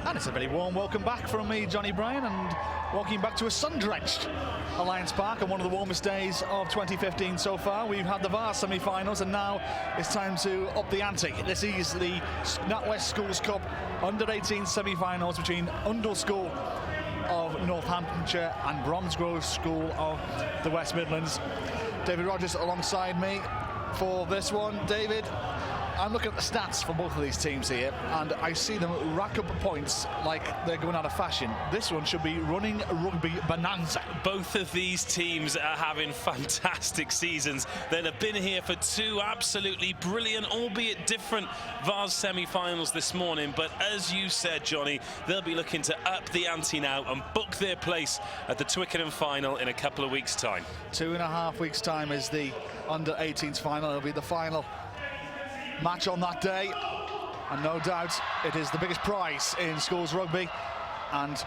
And it's a very warm welcome back from me, Johnny Bryan, and walking back to a sun-drenched Alliance Park on one of the warmest days of 2015 so far. We've had the VAR semi-finals, and now it's time to up the ante. This is the Natwest Schools Cup under-18 semi-finals between Oundle School of Northamptonshire and Bromsgrove School of the West Midlands. David Rogers alongside me for this one. David, I'm looking at the stats for both of these teams here, and I see them rack up points like they're going out of fashion. This one should be running rugby bonanza. Both of these teams are having fantastic seasons. They'll have been here for two absolutely brilliant, albeit different Vars semi-finals this morning. But as you said, Johnny, they'll be looking to up the ante now and book their place at the Twickenham final in a couple of weeks' time. 2.5 weeks' time is the under-18s final. It'll be the final match on that day, and no doubt it is the biggest prize in schools rugby, and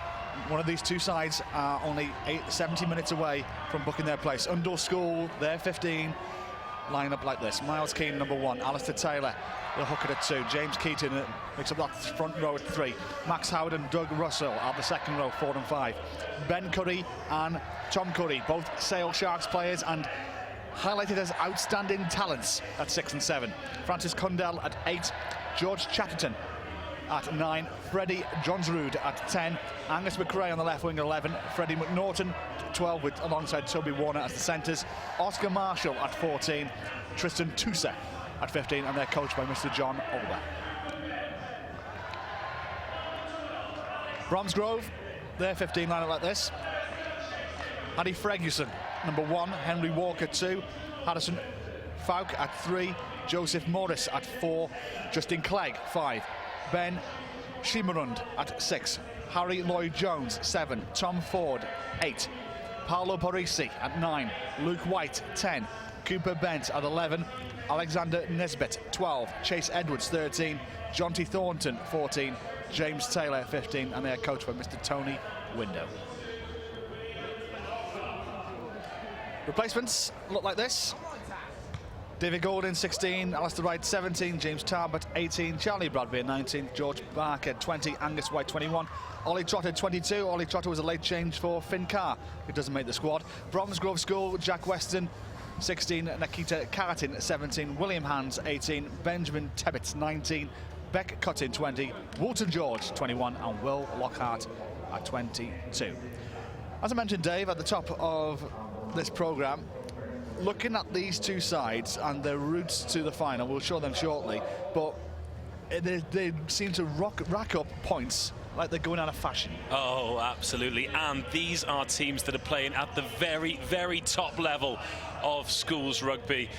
one of these two sides are only 70 minutes away from booking their place. Oundle School, they're 15, line up like this: Miles Keane, number 1, Alistair Taylor, the hooker at 2, James Keaton picks up that front row at 3, Max Howard and Doug Russell at the second row, 4 and 5, Ben Curry and Tom Curry, both Sale Sharks players and highlighted as outstanding talents at 6 and 7. Francis Cundell at 8, George Chatterton at 9, Freddie Johnsrud at 10, Angus McRae on the left wing at 11, Freddie McNaughton 12 alongside Toby Warner as the centres, Oscar Marshall at 14, Tristan Tusa at 15, and they're coached by Mr. John Older. Bromsgrove, they're 15, line up like this: Paddy Ferguson, number 1, Henry Walker 2, Harrison Falk at 3, Joseph Morris at 4, Justin Clegg 5, Ben Shimerund at 6, Harry Lloyd-Jones 7, Tom Ford 8, Paolo Parisi at 9, Luke White 10, Cooper Bent at 11, Alexander Nesbitt 12, Chase Edwards 13, Jonty Thornton 14, James Taylor 15, and they are coached by Mr. Tony Window. Replacements look like this: David Gordon 16, Alistair Wright 17, James Tarbert 18, Charlie Bradbury 19, George Barker 20, Angus White 21, Ollie Trotter 22. Ollie Trotter was a late change for Finn Carr, who doesn't make the squad. Bromsgrove School, Jack Weston 16, Nikita Carton 17, William Hands 18, Benjamin Tebbett 19, Beck Cuttin 20, Walton George 21, and Will Lockhart at 22. As I mentioned, Dave, at the top of this programme, looking at these two sides and their routes to the final, we'll show them shortly, but they seem to rack up points like they're going out of fashion. Oh, absolutely. And these are teams that are playing at the very, very top level of schools rugby.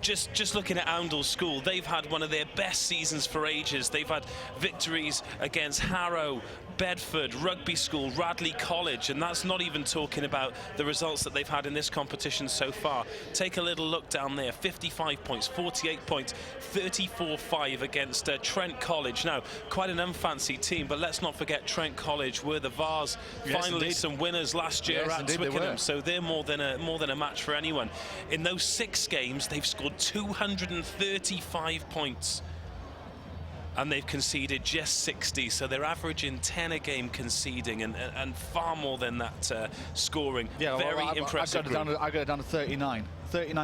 Just looking at Oundle School, they've had one of their best seasons for ages. They've had victories against Harrow, Bedford, Rugby School, Radley College, and that's not even talking about the results that they've had in this competition so far. Take a little look down there: 55 points, 48 points, 34-5 against Trent College. Now, quite an unfancy team, but let's not forget Trent College were the Vars finalists and winners last year at Twickenham, so they're more than a match for anyone. In those 6 games, they've scored 235 points. And they've conceded just 60, so they're averaging 10 a game conceding, and far more than that scoring. Yeah, very impressive. I got it down to 39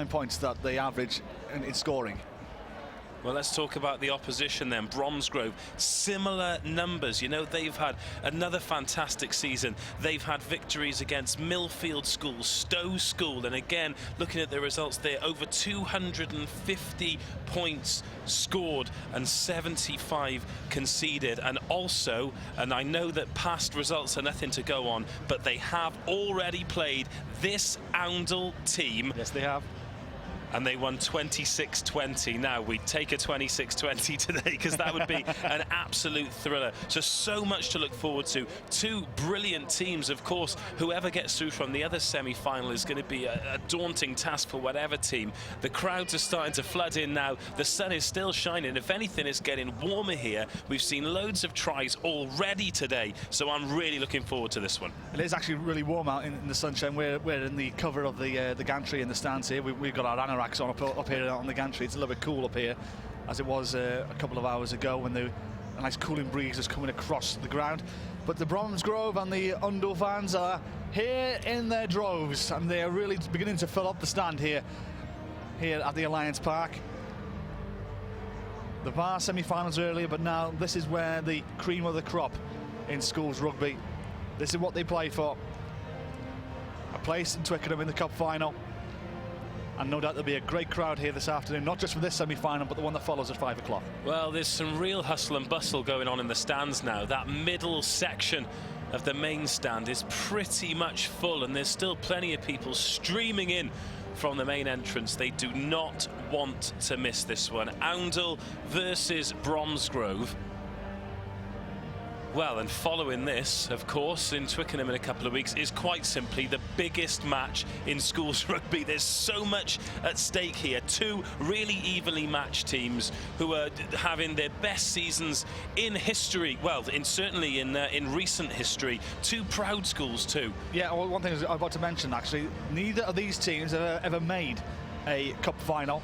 points that they average in scoring. Well, let's talk about the opposition then. Bromsgrove, similar numbers. You know, they've had another fantastic season. They've had victories against Millfield School, Stowe School, and again, looking at the results there, over 250 points scored and 75 conceded. And also, and I know that past results are nothing to go on, but they have already played this Oundle team. Yes, they have. And they won 26-20. Now, we'd take a 26-20 today, because that would be an absolute thriller. So much to look forward to. Two brilliant teams. Of course, whoever gets through from the other semi-final is going to be a daunting task for whatever team. The crowds are starting to flood in now. The sun is still shining. If anything, it's getting warmer here. We've seen loads of tries already today, so I'm really looking forward to this one. It is actually really warm out in the sunshine. We're in the cover of the gantry in the stands here. We've got our anoraks on up here on the gantry. It's a little bit cool up here, as it was a couple of hours ago when the a nice cooling breeze is coming across the ground. But the Bromsgrove and the Oundle fans are here in their droves, and they are really beginning to fill up the stand here at the Alliance Park. The VAR semi-finals earlier, but now this is where the cream of the crop in schools rugby. This is what they play for. A place in Twickenham in the cup final. And no doubt there'll be a great crowd here this afternoon, not just for this semi-final, but the one that follows at 5 o'clock. Well, there's some real hustle and bustle going on in the stands now. That middle section of the main stand is pretty much full, and there's still plenty of people streaming in from the main entrance. They do not want to miss this one. Oundle versus Bromsgrove. Well, and following this, of course, in Twickenham in a couple of weeks, is quite simply the biggest match in schools rugby. There's so much at stake here. Two really evenly matched teams who are having their best seasons in history. Well, certainly in recent history. Two proud schools too. Yeah, well, one thing I was about to mention, actually, neither of these teams have ever made a cup final.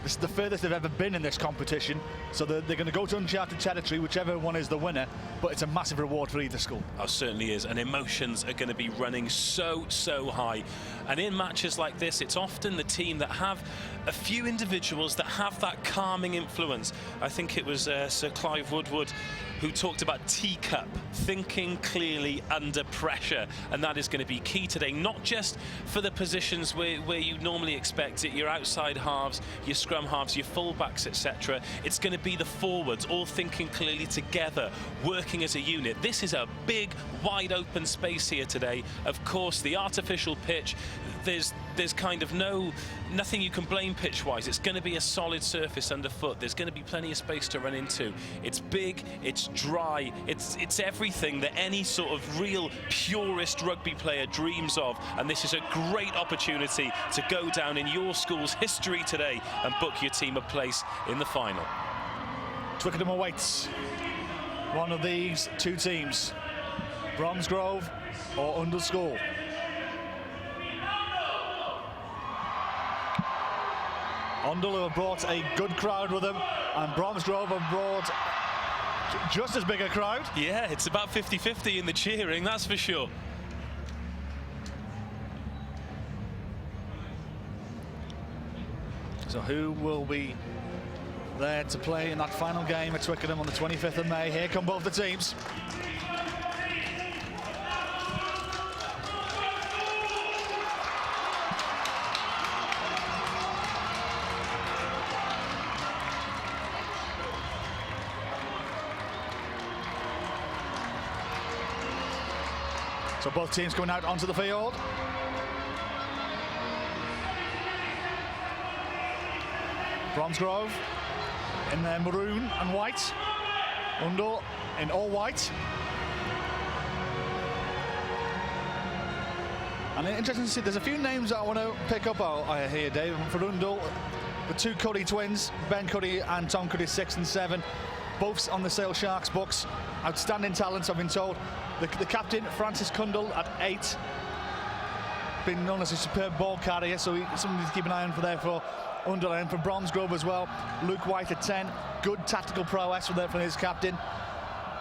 This is the furthest they've ever been in this competition, so they're going to go to uncharted territory, whichever one is the winner, but it's a massive reward for either school. Oh, certainly is, and emotions are going to be running so high. And in matches like this, it's often the team that have a few individuals that have that calming influence. I think it was Sir Clive Woodward who talked about teacup, thinking clearly under pressure, and that is going to be key today, not just for the positions where you normally expect it, your outside halves, your scrum halves, your fullbacks, etc. It's going to be the forwards, all thinking clearly together, working as a unit. This is a big, wide open space here today. Of course, the artificial pitch, there's kind of nothing you can blame pitch-wise. It's going to be a solid surface underfoot. There's going to be plenty of space to run into. It's big, it's dry, it's everything that any sort of real purist rugby player dreams of, and this is a great opportunity to go down in your school's history today and book your team a place in the final. Twickenham awaits one of these two teams, Bromsgrove or Oundle School. Oundle have brought a good crowd with them, and Bromsgrove have brought just as big a crowd. Yeah, it's about 50-50 in the cheering, that's for sure. So who will be there to play in that final game at Twickenham on the 25th of May? Here come both the teams. So both teams coming out onto the field. Bromsgrove in their maroon and white. Oundle in all white. And interesting to see, there's a few names that I want to pick up out here, Dave. For Oundle, the two Cuddy twins, Ben Cuddy and Tom Cuddy, 6 and 7, both on the Sale Sharks books. Outstanding talents, I've been told. The captain, Francis Cundle, at 8, been known as a superb ball carrier, so something to keep an eye on for there for Oundle, and for Bromsgrove as well. Luke White at 10, good tactical prowess from his captain.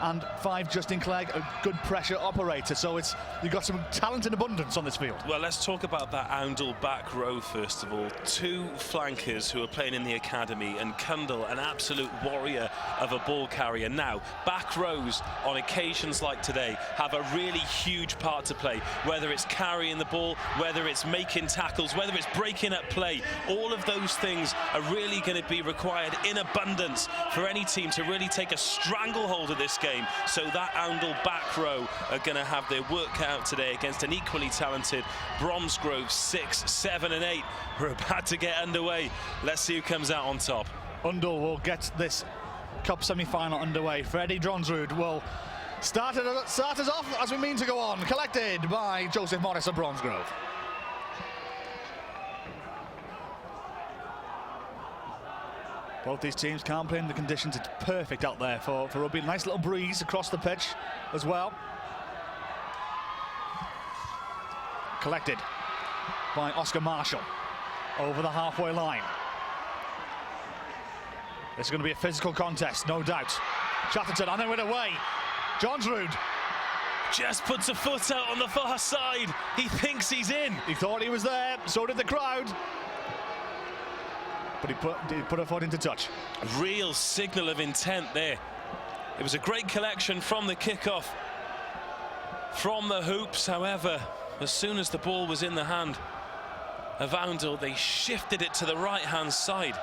And 5, Justin Clegg, a good pressure operator. So you've got some talent in abundance on this field. Well, let's talk about that Oundle back row first of all. Two flankers who are playing in the academy, and Cundle, an absolute warrior of a ball carrier. Now, back rows on occasions like today have a really huge part to play, whether it's carrying the ball, whether it's making tackles, whether it's breaking up play. All of those things are really going to be required in abundance for any team to really take a stranglehold of this game. So that Oundle back row are going to have their work cut out today against an equally talented Bromsgrove. 6, 7 and 8. We're about to get underway. Let's see who comes out on top. Oundle will get this cup semi-final underway. Freddie Dronsrud will start us off as we mean to go on. Collected by Joseph Morris of Bromsgrove. Both these teams can't play in the conditions. It's perfect out there for rugby. Nice little breeze across the pitch as well. Collected by Oscar Marshall over the halfway line. This is going to be a physical contest, no doubt. Chatterton, and then went away. Johnsrud just puts a foot out on the far side. He thinks he's in. He thought he was there, so did the crowd. But he put a foot into touch. A real signal of intent there. It was a great collection from the kickoff, from the hoops. However, as soon as the ball was in the hand of Oundle, they shifted it to the right-hand side.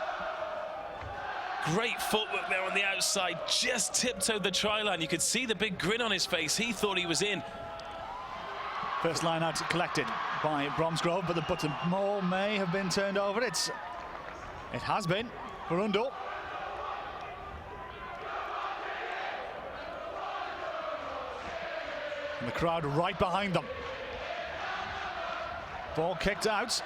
Great footwork there on the outside, just tiptoed the try line. You could see the big grin on his face. He thought he was in. First line out collected by Bromsgrove, but the button more may have been turned over. It has been for Oundle. And the crowd right behind them. Ball kicked out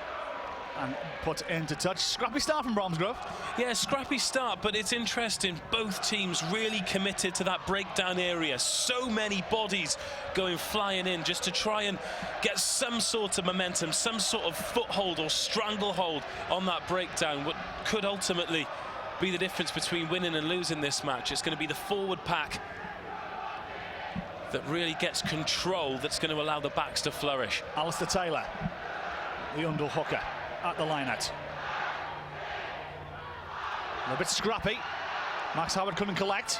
and put into touch. Scrappy start from Bromsgrove. Yeah, scrappy start, but it's interesting. Both teams really committed to that breakdown area. So many bodies going flying in just to try and get some sort of momentum, some sort of foothold or stranglehold on that breakdown. What could ultimately be the difference between winning and losing this match. It's going to be the forward pack that really gets control, that's going to allow the backs to flourish. Alistair Taylor, the Oundle hooker, at the line-out. A bit scrappy. Max Howard couldn't collect.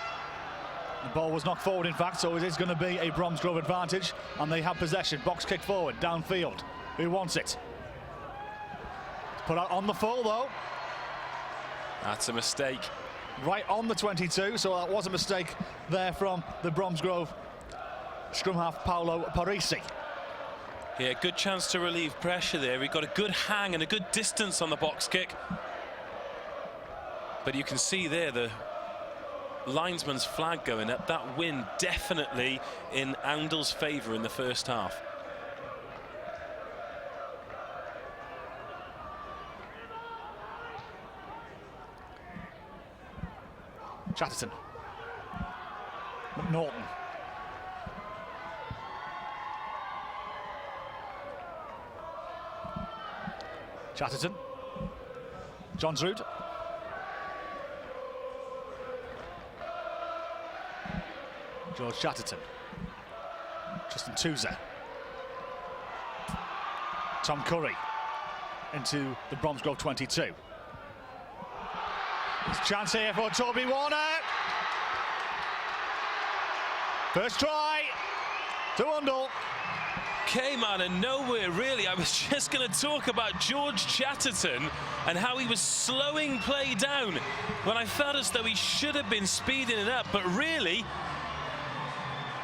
The ball was knocked forward, in fact, so it is going to be a Bromsgrove advantage, and they have possession. Box kick forward, downfield. Who wants it? Put out on the full, though. That's a mistake. Right on the 22, so that was a mistake there from the Bromsgrove scrum half, Paolo Parisi. Yeah, good chance to relieve pressure there. He got a good hang and a good distance on the box kick. But you can see there the linesman's flag going up. That win definitely in Oundle's favour in the first half. Chatterton. McNaughton. Chatterton. Johnsrud. George Chatterton. Justin Tuza. Tom Curry into the Bromsgrove 22. There's a chance here for Toby Warner. First try to Oundle. Came out of nowhere, really. I was just going to talk about George Chatterton and how he was slowing play down when I felt as though he should have been speeding it up. But really,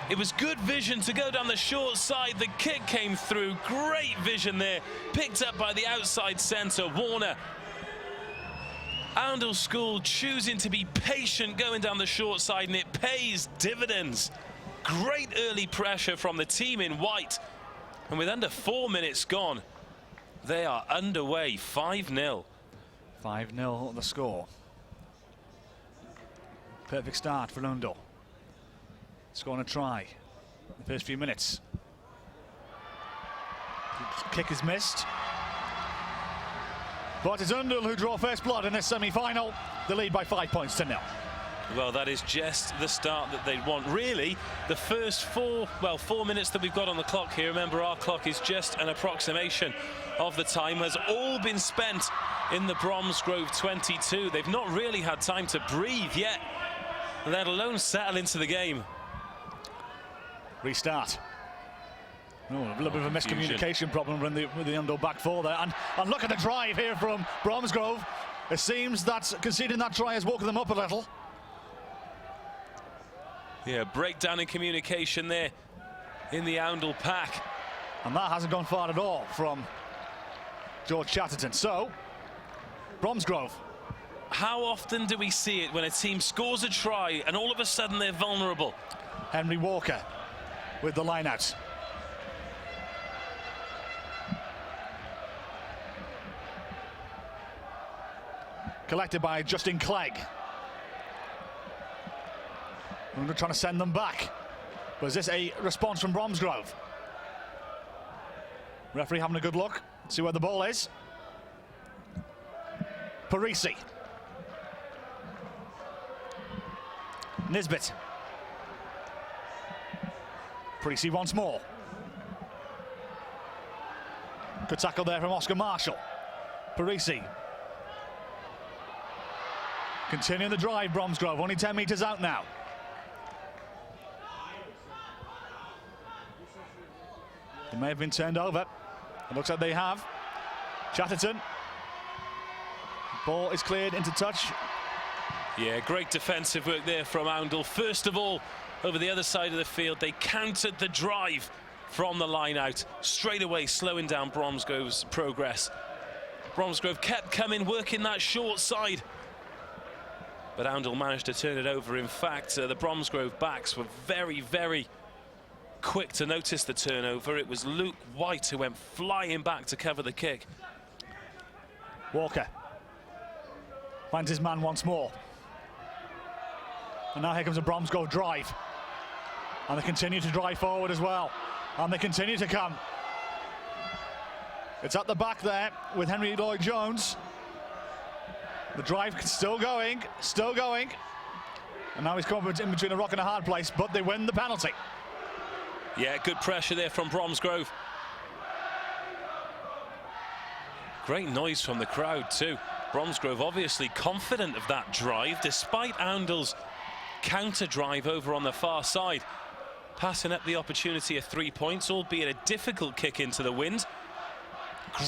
it was good vision to go down the short side. The kick came through. Great vision there. Picked up by the outside centre, Warner. Oundle School choosing to be patient going down the short side, and it pays dividends. Great early pressure from the team in white. And with under 4 minutes gone, they are underway, 5-0. 5-0 the score. Perfect start for Oundle. Scoring a try the first few minutes. Kick is missed. But it's Oundle who draw first blood in this semi-final. The lead by 5 points to 0. Well, that is just the start that they'd want. Really, the first 4 minutes that we've got on the clock here, remember our clock is just an approximation of the time, has all been spent in the Bromsgrove 22. They've not really had time to breathe yet, let alone settle into the game. Restart. Oh, a little bit of a miscommunication problem with the Oundle back four there. And look at the drive here from Bromsgrove. It seems that conceding that try has woken them up a little. Yeah, breakdown in communication there in the Oundle pack. And that hasn't gone far at all from George Chatterton. So, Bromsgrove. How often do we see it when a team scores a try and all of a sudden they're vulnerable? Henry Walker with the line-out. Collected by Justin Clegg. We're trying to send them back. Was this a response from Bromsgrove? Referee having a good look. See where the ball is. Parisi. Nisbet. Parisi once more. Good tackle there from Oscar Marshall. Parisi. Continuing the drive, Bromsgrove, only 10 metres out now. They may have been turned over. It looks like they have. Chatterton. Ball is cleared into touch. Yeah, great defensive work there from Oundle. First of all, over the other side of the field, they countered the drive from the line out, straight away slowing down Bromsgrove's progress. Bromsgrove kept coming, working that short side, but Oundle managed to turn it over. In fact, the Bromsgrove backs were very, very quick to notice the turnover. It was Luke White who went flying back to cover the kick. Walker finds his man once more. And now here comes a Bromsgrove drive. And they continue to drive forward as well. And they continue to come. It's at the back there with Henry Lloyd-Jones. The drive still going, still going. And now he's come in between a rock and a hard place, but they win the penalty. Yeah, good pressure there from Bromsgrove. Great noise from the crowd too. Bromsgrove obviously confident of that drive, despite Oundle's counter drive over on the far side. Passing up the opportunity of 3 points, albeit a difficult kick into the wind.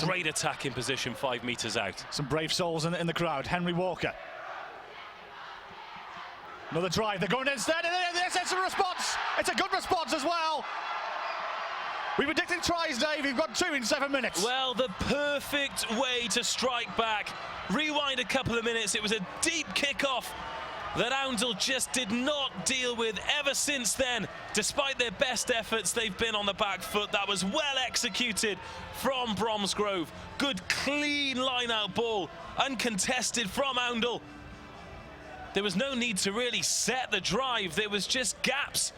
Great attacking position 5 metres out. Some brave souls in the crowd. Henry Walker. Another drive, they're going instead, and it's a response. It's a good response as well. We predicted tries, Dave. You've got 2 in 7 minutes. Well, the perfect way to strike back. Rewind a couple of minutes. It was a deep kick-off that Oundle just did not deal with ever since then. Despite their best efforts, they've been on the back foot. That was well executed from Bromsgrove. Good, clean line-out ball, uncontested from Oundle. There was no need to really set the drive. There was just gaps.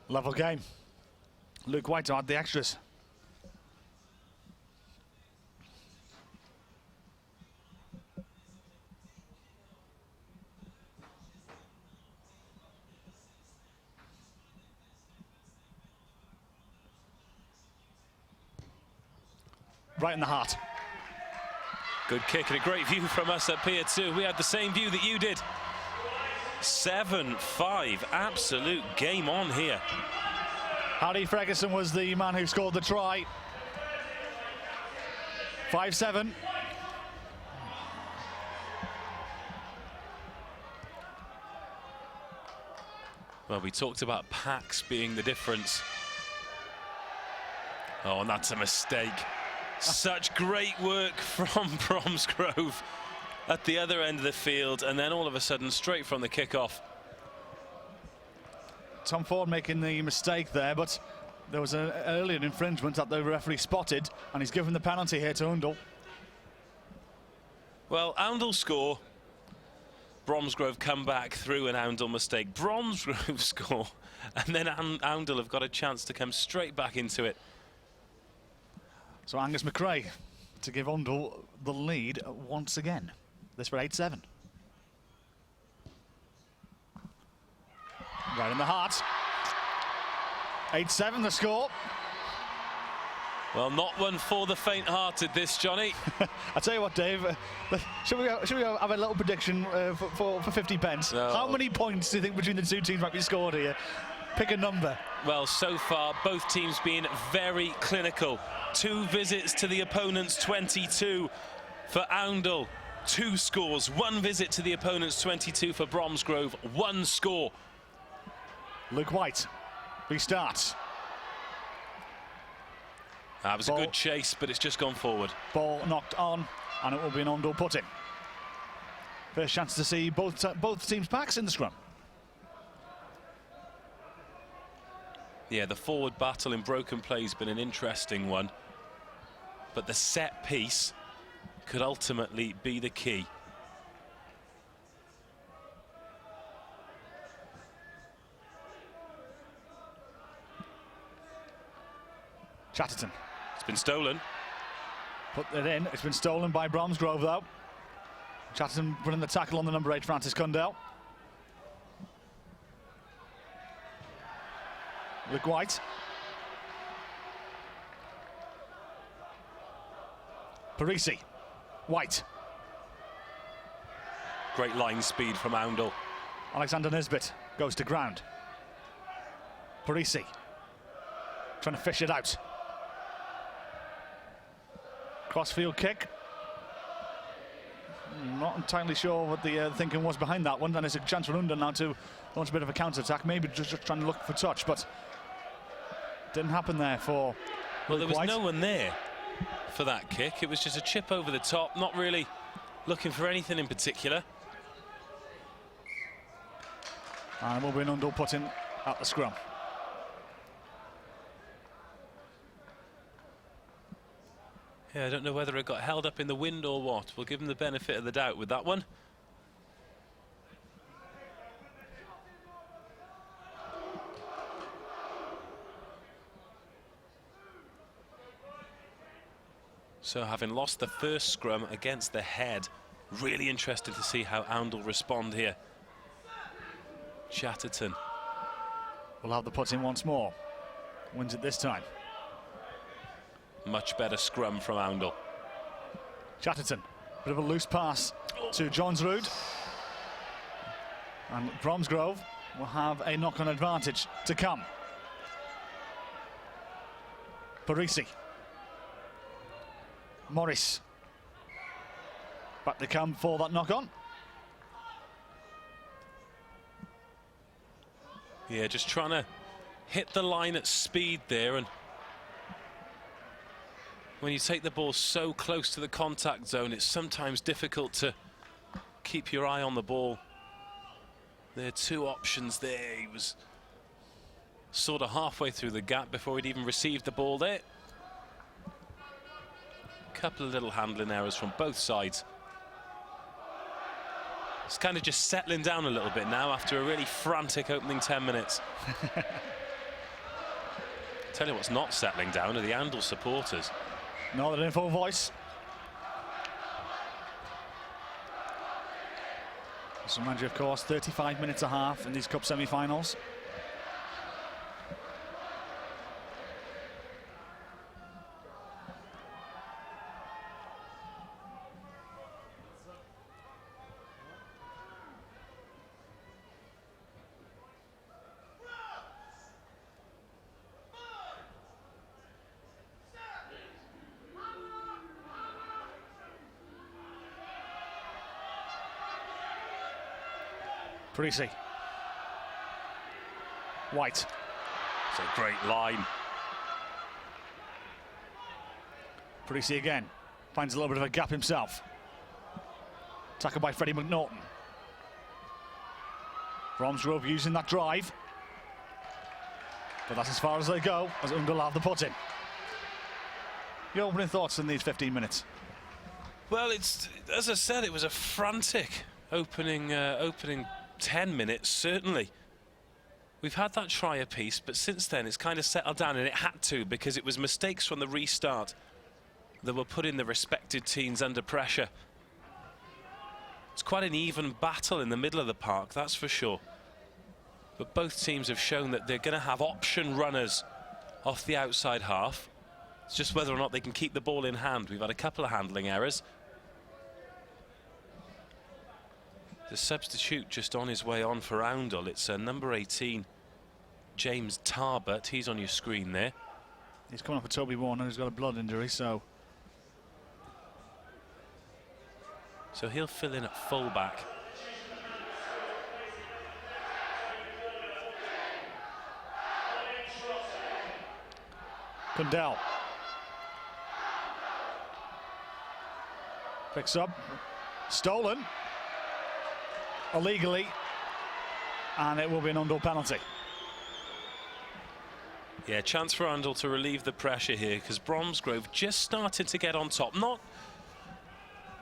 Level game. Luke White had the extras. Right in the heart. Good kick and a great view from us up here too. We had the same view that you did. 7-5, absolute game on here. Harry Ferguson was the man who scored the try. 5-7. Well, we talked about packs being the difference. Oh, and that's a mistake. Such great work from Bromsgrove at the other end of the field, and then all of a sudden, straight from the kickoff. Tom Ford making the mistake there, but there was an earlier infringement that the referee spotted, and he's given the penalty here to Oundle. Well, Oundle score. Bromsgrove come back through an Oundle mistake. Bromsgrove score, and then Oundle have got a chance to come straight back into it. So Angus McRae to give Oundle the lead once again. This for 8-7. Right in the heart. 8-7 the score. Well, not one for the faint-hearted, this, Johnny. I tell you what, Dave. Should we have a little prediction for 50 pence? No. How many points do you think between the two teams might be scored here? Pick a number. Well, so far, both teams being very clinical. 2 visits to the opponent's 22 for Oundle. 2 scores. 1 visit to the opponent's 22 for Bromsgrove. 1 score. Luke White restarts. That was a good chase, but it's just gone forward. Ball knocked on, and it will be an Oundle put-in. First chance to see both teams' packs in the scrum. Yeah, the forward battle in broken play has been an interesting one, but the set piece could ultimately be the key. Chatterton. It's been stolen. Put it in. It's been stolen by Bromsgrove, though. Chatterton running the tackle on the number 8, Francis Cundell. Luke White. Parisi. White. Great line speed from Oundle. Alexander Nisbet goes to ground. Parisi trying to fish it out. Crossfield kick. Not entirely sure what the thinking was behind that one. And it's a chance for Oundle now to launch a bit of a counter-attack. Maybe just trying to look for touch, but didn't happen there for Well, there was White. no one there for that kick. It was just a chip over the top, not really looking for anything in particular. And will be an Oundle putting at the scrum. Yeah, I don't know whether it got held up in the wind or what. We'll give him the benefit of the doubt with that one. So having lost the first scrum against the Head, really interested to see how Oundle respond here. Chatterton will have the put in once more. Wins it this time. Much better scrum from Oundle. Chatterton, bit of a loose pass to Johnsrud. And Bromsgrove will have a knock-on advantage to come. Parisi. Morris. Back to come for that knock-on. Yeah, just trying to hit the line at speed there, and when you take the ball so close to the contact zone, it's sometimes difficult to keep your eye on the ball. There are two options there. He was sort of halfway through the gap before he'd even received the ball there. Couple of little handling errors from both sides. It's kind of just settling down a little bit now after a really frantic opening 10 minutes. Tell you what's not settling down are the Oundle supporters. No, they're in full voice. So, mind you, of course, 35 minutes a half in these cup semi-finals. Parisi. White. It's a great line. Parisi again. Finds a little bit of a gap himself. Tackled by Freddie McNaughton. Bromsgrove using that drive. But that's as far as they go, as Oundle have the put in. Your opening thoughts in these 15 minutes? Well, it's, as I said, it was a frantic opening 10 minutes, certainly. We've had that try apiece, but since then it's kind of settled down, and it had to, because it was mistakes from the restart that were putting the respected teams under pressure. It's quite an even battle in the middle of the park, that's for sure. But both teams have shown that they're going to have option runners off the outside half. It's just whether or not they can keep the ball in hand. We've had a couple of handling errors. The substitute just on his way on for Oundle. It's number 18, James Tarbert. He's on your screen there. He's coming up with Toby Warner, who's got a blood injury, so he'll fill in at fullback. Cundell picks up, stolen illegally, and it will be an Oundle penalty. Yeah, chance for Oundle to relieve the pressure here, because Bromsgrove just started to get on top.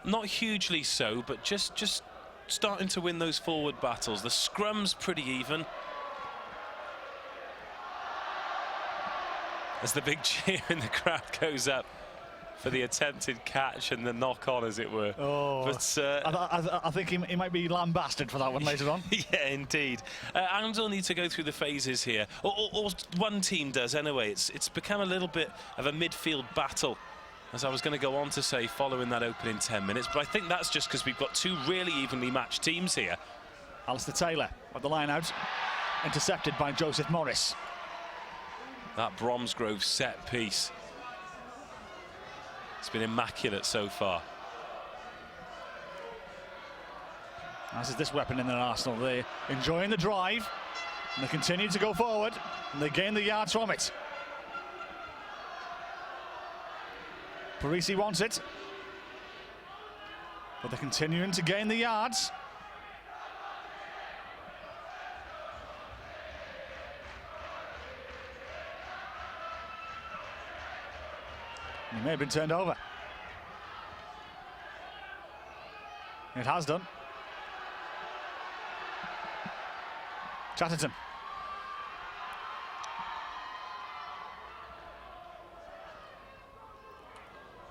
Not hugely so, but just starting to win those forward battles. The scrum's pretty even. As the big cheer in the crowd goes up for the attempted catch and the knock-on, as it were. Oh, but I think he might be lambasted for that one later on. Yeah, indeed. Oundle need to go through the phases here, or one team does anyway. It's become a little bit of a midfield battle, as I was going to go on to say, following that opening 10 minutes. But I think that's just because we've got two really evenly matched teams here. Alistair Taylor at the line out, intercepted by Joseph Morris. That Bromsgrove set piece, it's been immaculate so far. As is this weapon in their arsenal. They're enjoying the drive, and they continue to go forward, and they gain the yards from it. Parisi wants it, but they're continuing to gain the yards. He may have been turned over. It has done. Chatterton.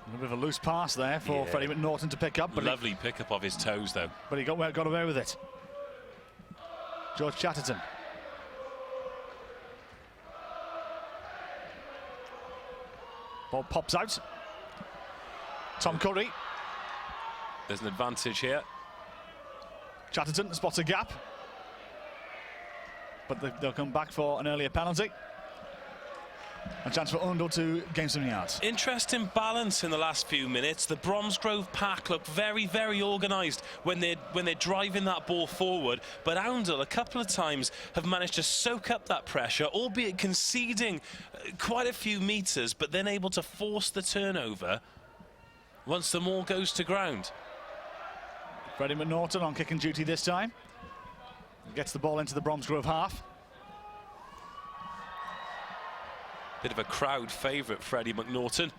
A little bit of a loose pass there for Freddie McNaughton to pick up. But lovely pick-up of his toes, though. But he got away with it. George Chatterton. Ball pops out. Tom Curry. There's an advantage here. Chatterton spots a gap, but they'll come back for an earlier penalty. A chance for Oundle to gain some yards. Interesting balance in the last few minutes. The Bromsgrove pack look very, very organised when they're driving that ball forward. But Oundle, a couple of times, have managed to soak up that pressure, albeit conceding quite a few metres, but then able to force the turnover once the ball goes to ground. Freddie McNaughton on kicking duty this time. Gets the ball into the Bromsgrove half. Bit of a crowd favourite, Freddie McNaughton.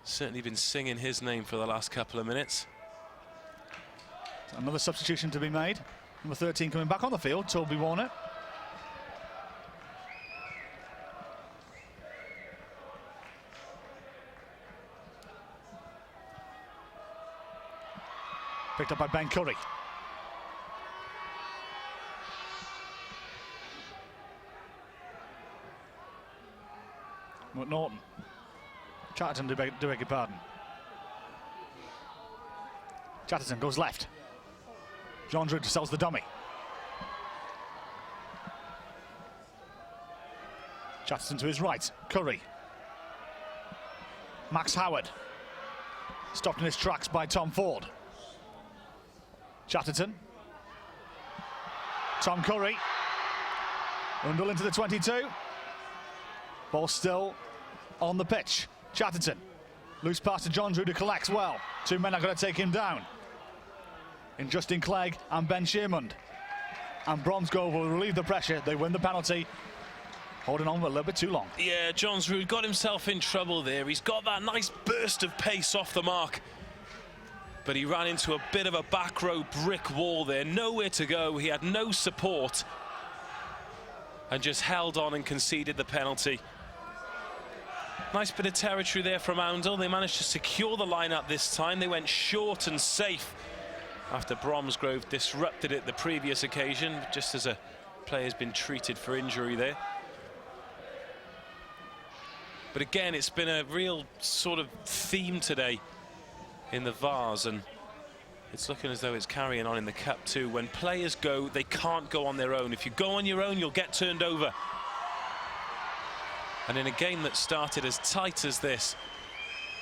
Certainly been singing his name for the last couple of minutes. Another substitution to be made. Number 13 coming back on the field, Toby Warner. Picked up by Ben Curry. McNaughton. Chatterton, do beg your pardon. Chatterton goes left. John Drew sells the dummy. Chatterton to his right. Curry. Max Howard. Stopped in his tracks by Tom Ford. Chatterton. Tom Curry. Oundle into the 22. Ball still on the pitch. Chatterton. Loose pass to John Drew to collect well. Two men are going to take him down. In Justin Clegg and Ben Shearmond. And Bromsgrove will relieve the pressure. They win the penalty. Holding on a little bit too long. Yeah, John Drew got himself in trouble there. He's got that nice burst of pace off the mark. But he ran into a bit of a back row brick wall there. Nowhere to go. He had no support. And just held on and conceded the penalty. Nice bit of territory there from Oundle. They managed to secure the line-up this time. They went short and safe after Bromsgrove disrupted it the previous occasion, just as a player's been treated for injury there. But again, it's been a real sort of theme today in the Vars, and it's looking as though it's carrying on in the Cup too. When players go, they can't go on their own. If you go on your own, you'll get turned over. And in a game that started as tight as this,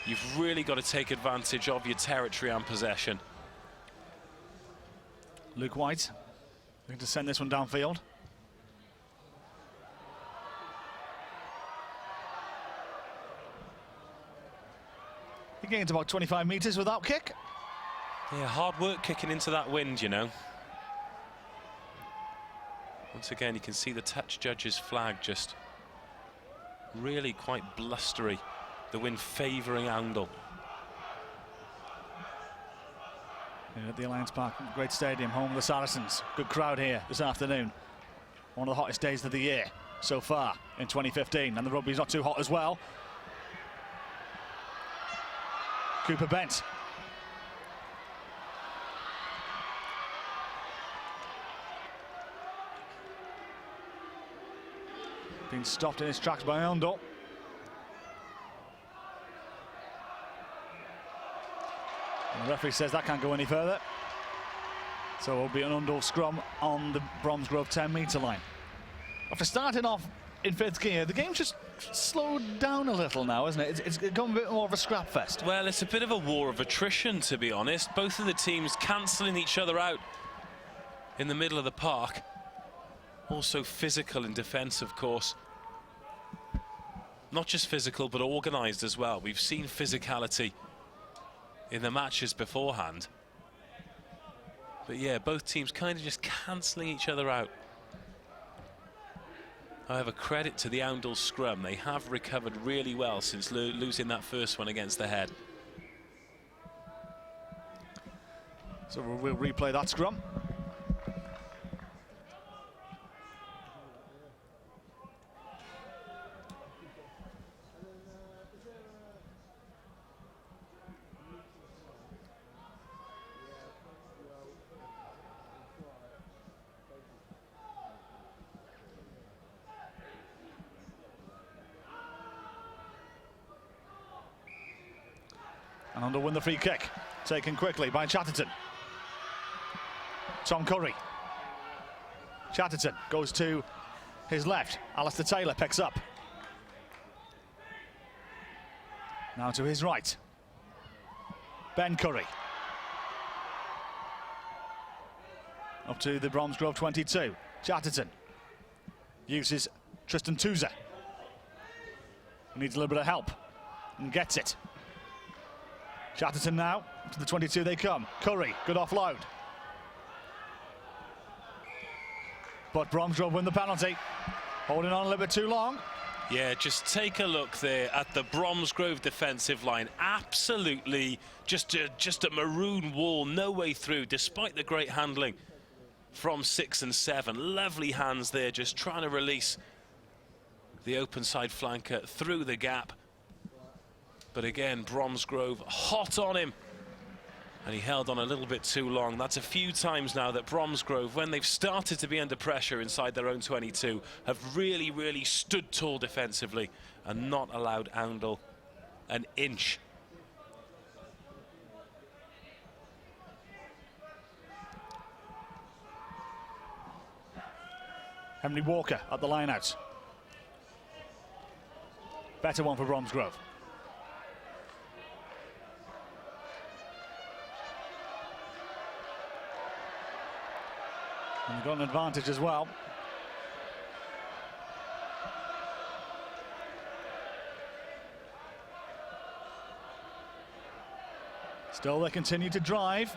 you've really got to take advantage of your territory and possession. Luke White looking to send this one downfield. He gains about 25 metres without kick. Yeah, hard work kicking into that wind, you know. Once again, you can see the touch judge's flag just really quite blustery. The wind favouring Oundle. Here at the Alliance Park, great stadium, home of the Saracens. Good crowd here this afternoon. One of the hottest days of the year so far in 2015, and the rugby's not too hot as well. Cooper bent. Been stopped in his tracks by Oundle. And the referee says that can't go any further. So it'll be an Oundle scrum on the Bromsgrove 10-metre line. After starting off in fifth gear, the game's just slowed down a little now, isn't it? It's become a bit more of a scrap fest. Well, it's a bit of a war of attrition, to be honest. Both of the teams cancelling each other out in the middle of the park. Also physical in defence, of course. Not just physical, but organised as well. We've seen physicality in the matches beforehand. But yeah, both teams kind of just cancelling each other out. However, credit to the Oundle scrum. They have recovered really well since losing that first one against the Head. So we'll replay that scrum. And Oundle win the free kick, taken quickly by Chatterton. Tom Curry. Chatterton goes to his left. Alistair Taylor picks up. Now to his right. Ben Curry. Up to the Bromsgrove 22. Chatterton uses Tristan Touza. He needs a little bit of help and gets it. Chatterton now, to the 22 they come. Curry, good offload. But Bromsgrove win the penalty. Holding on a little bit too long. Yeah, just take a look there at the Bromsgrove defensive line. Absolutely just a maroon wall, no way through, despite the great handling from 6 and 7. Lovely hands there, just trying to release the open side flanker through the gap. But again, Bromsgrove hot on him. And he held on a little bit too long. That's a few times now that Bromsgrove, when they've started to be under pressure inside their own 22, have really, really stood tall defensively and not allowed Oundle an inch. Henry Walker at the line-out. Better one for Bromsgrove. And they've got an advantage as well. Still, they continue to drive.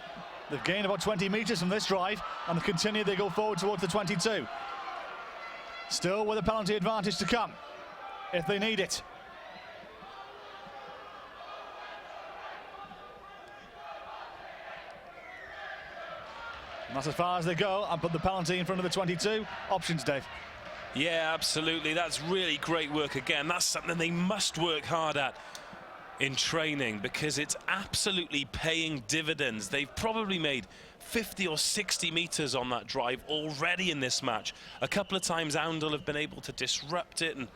They've gained about 20 metres from this drive, and they go forward towards the 22. Still with a penalty advantage to come, if they need it. And that's as far as they go, and put the penalty in front of the 22. Options, Dave. Yeah, absolutely. That's really great work again. That's something they must work hard at in training, because it's absolutely paying dividends. They've probably made 50 or 60 metres on that drive already in this match. A couple of times Oundle have been able to disrupt it and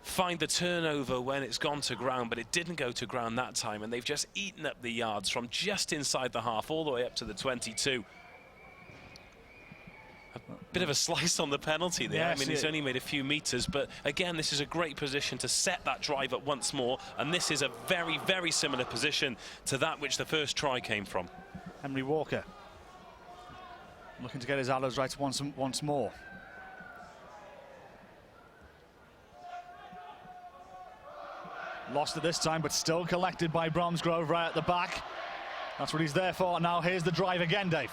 find the turnover when it's gone to ground, but it didn't go to ground that time, and they've just eaten up the yards from just inside the half all the way up to the 22. A bit of a slice on the penalty there. Yes, I mean, he's only made a few metres, but again, this is a great position to set that drive up once more, and this is a very, very similar position to that which the first try came from. Henry Walker looking to get his arrows right once more. Lost it this time, but still collected by Bromsgrove right at the back. That's what he's there for. Now here's the drive again, Dave.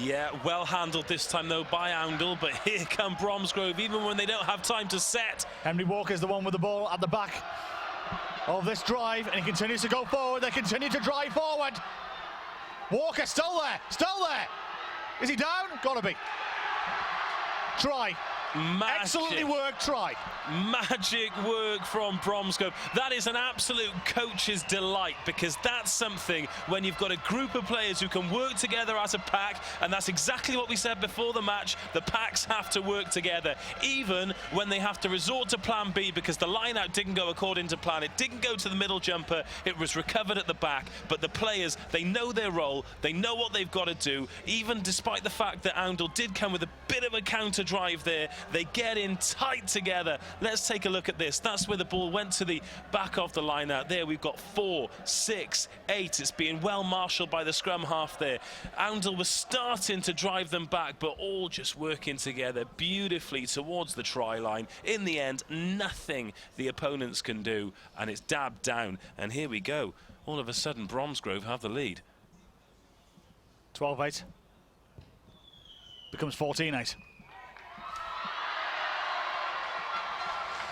Yeah, well handled this time though by Oundle, but here come Bromsgrove even when they don't have time to set. Henry Walker's the one with the ball at the back of this drive, and he continues to go forward. They continue to drive forward. Walker still there, still there. Is he down? Gotta be. Try. Magic. Excellently worked try. Magic work from Bromsgrove. That is an absolute coach's delight, because that's something when you've got a group of players who can work together as a pack, and that's exactly what we said before the match. The packs have to work together, even when they have to resort to plan B because the line-out didn't go according to plan. It didn't go to the middle jumper. It was recovered at the back, but the players, they know their role. They know what they've got to do, even despite the fact that Oundle did come with a bit of a counter drive there. They get in tight together. Let's take a look at this. That's where the ball went to the back of the line out. There we've got 4, 6, 8. It's being well marshalled by the scrum half there. Oundle was starting to drive them back, but all just working together beautifully towards the try line. In the end, nothing the opponents can do, and it's dabbed down. And here we go. All of a sudden, Bromsgrove have the lead. 12-8. Becomes 14-8.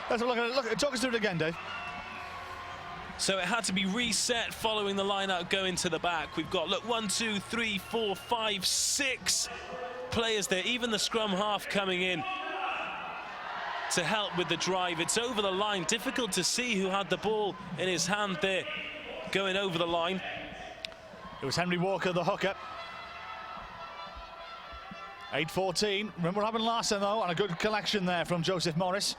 Let's have a look at it. Look, talk us through it again, Dave. So it had to be reset following the line out going to the back. We've got, look, 1, 2, 3, 4, 5, 6 players there. Even the scrum half coming in to help with the drive. It's over the line. Difficult to see who had the ball in his hand there going over the line. It was Henry Walker, the hooker. 8-14. Remember what happened last time, though, and a good collection there from Joseph Morris.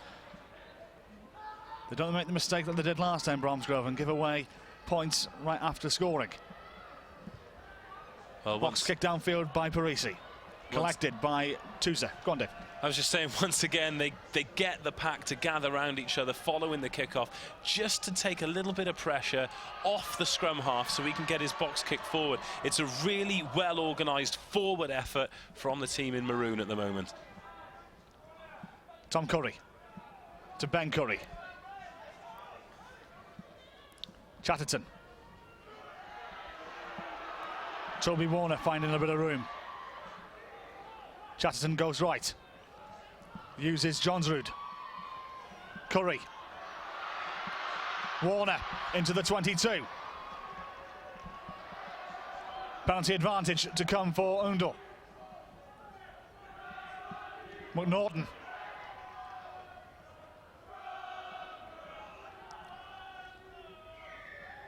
They don't make the mistake that they did last time, Bromsgrove, and give away points right after scoring. Well, box kick downfield by Parisi. Collected by Tusa. Go on, Dave. I was just saying, once again, they get the pack to gather around each other following the kickoff, just to take a little bit of pressure off the scrum half so he can get his box kick forward. It's a really well-organised forward effort from the team in maroon at the moment. Tom Curry to Ben Curry. Chatterton. Toby Warner finding a bit of room. Chatterton goes right. Uses Johnsrud. Curry. Warner into the 22. Penalty advantage to come for Oundle. McNaughton.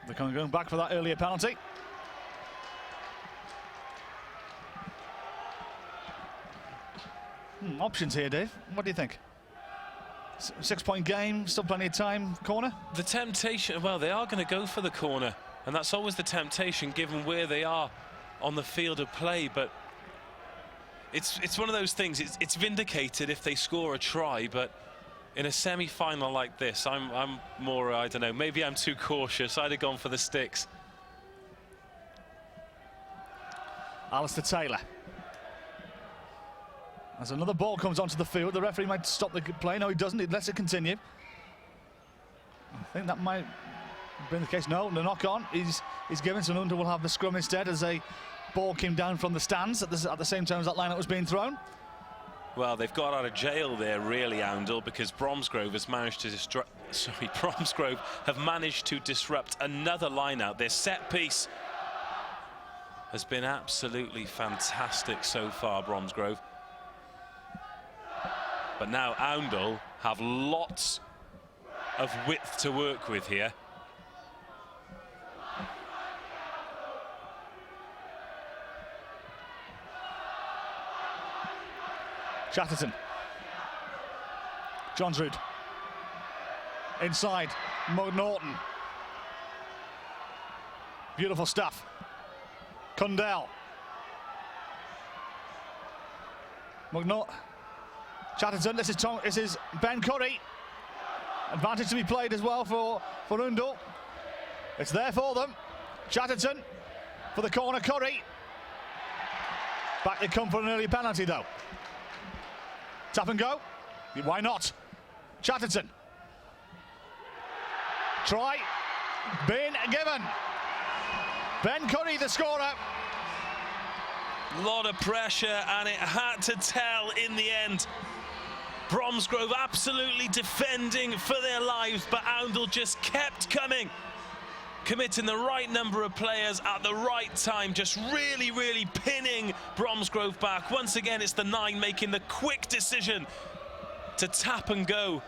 They're going back for that earlier penalty. Options here, Dave. What do you think? 6-point game, still plenty of time. Corner? The temptation, well, they are going to go for the corner, and that's always the temptation given where they are on the field of play. But it's one of those things. It's vindicated if they score a try, but in a semi-final like this, I'm more, I don't know, maybe I'm too cautious. I'd have gone for the sticks. Alistair Taylor. As another ball comes onto the field, the referee might stop the play. No, he doesn't. He lets it continue. I think that might have been the case. No, the knock on. He's given, so Oundle will have the scrum instead as a ball came down from the stands at the same time as that line-out was being thrown. Well, they've got out of jail there, really, Oundle, because Bromsgrove has managed to Bromsgrove have managed to disrupt another line-out. Their set piece has been absolutely fantastic so far, Bromsgrove. But now Oundle have lots of width to work with here. Chatterton. Johnsrud. Inside. McNaughton. Beautiful stuff. Cundell. McNaughton. Chatterton, this is Ben Curry. Advantage to be played as well for Oundle. It's there for them. Chatterton for the corner, Curry. Back they come for an early penalty though. Tap and go. Why not? Chatterton. Try. Been given. Ben Curry, the scorer. A lot of pressure, and it had to tell in the end. Bromsgrove absolutely defending for their lives, but Oundle just kept coming, committing the right number of players at the right time, just really pinning Bromsgrove back. Once again, it's the 9 making the quick decision to tap and go.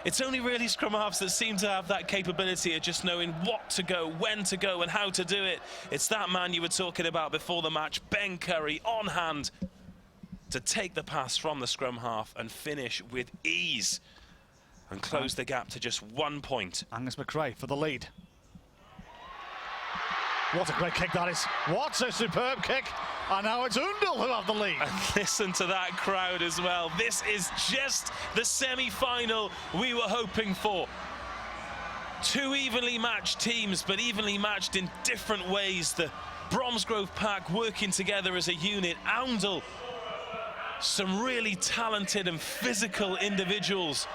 It's only really scrum halves that seem to have that capability of just knowing what to go, when to go, and how to do it. It's that man you were talking about before the match, Ben Curry, on hand to take the pass from the scrum half and finish with ease and close the gap to just 1 point. Angus McRae for the lead. What a great kick that is. What a superb kick. And now it's Oundle who have the lead. And listen to that crowd as well. This is just the semi-final we were hoping for. Two evenly matched teams, but evenly matched in different ways. The Bromsgrove pack working together as a unit. Oundle, some really talented and physical individuals.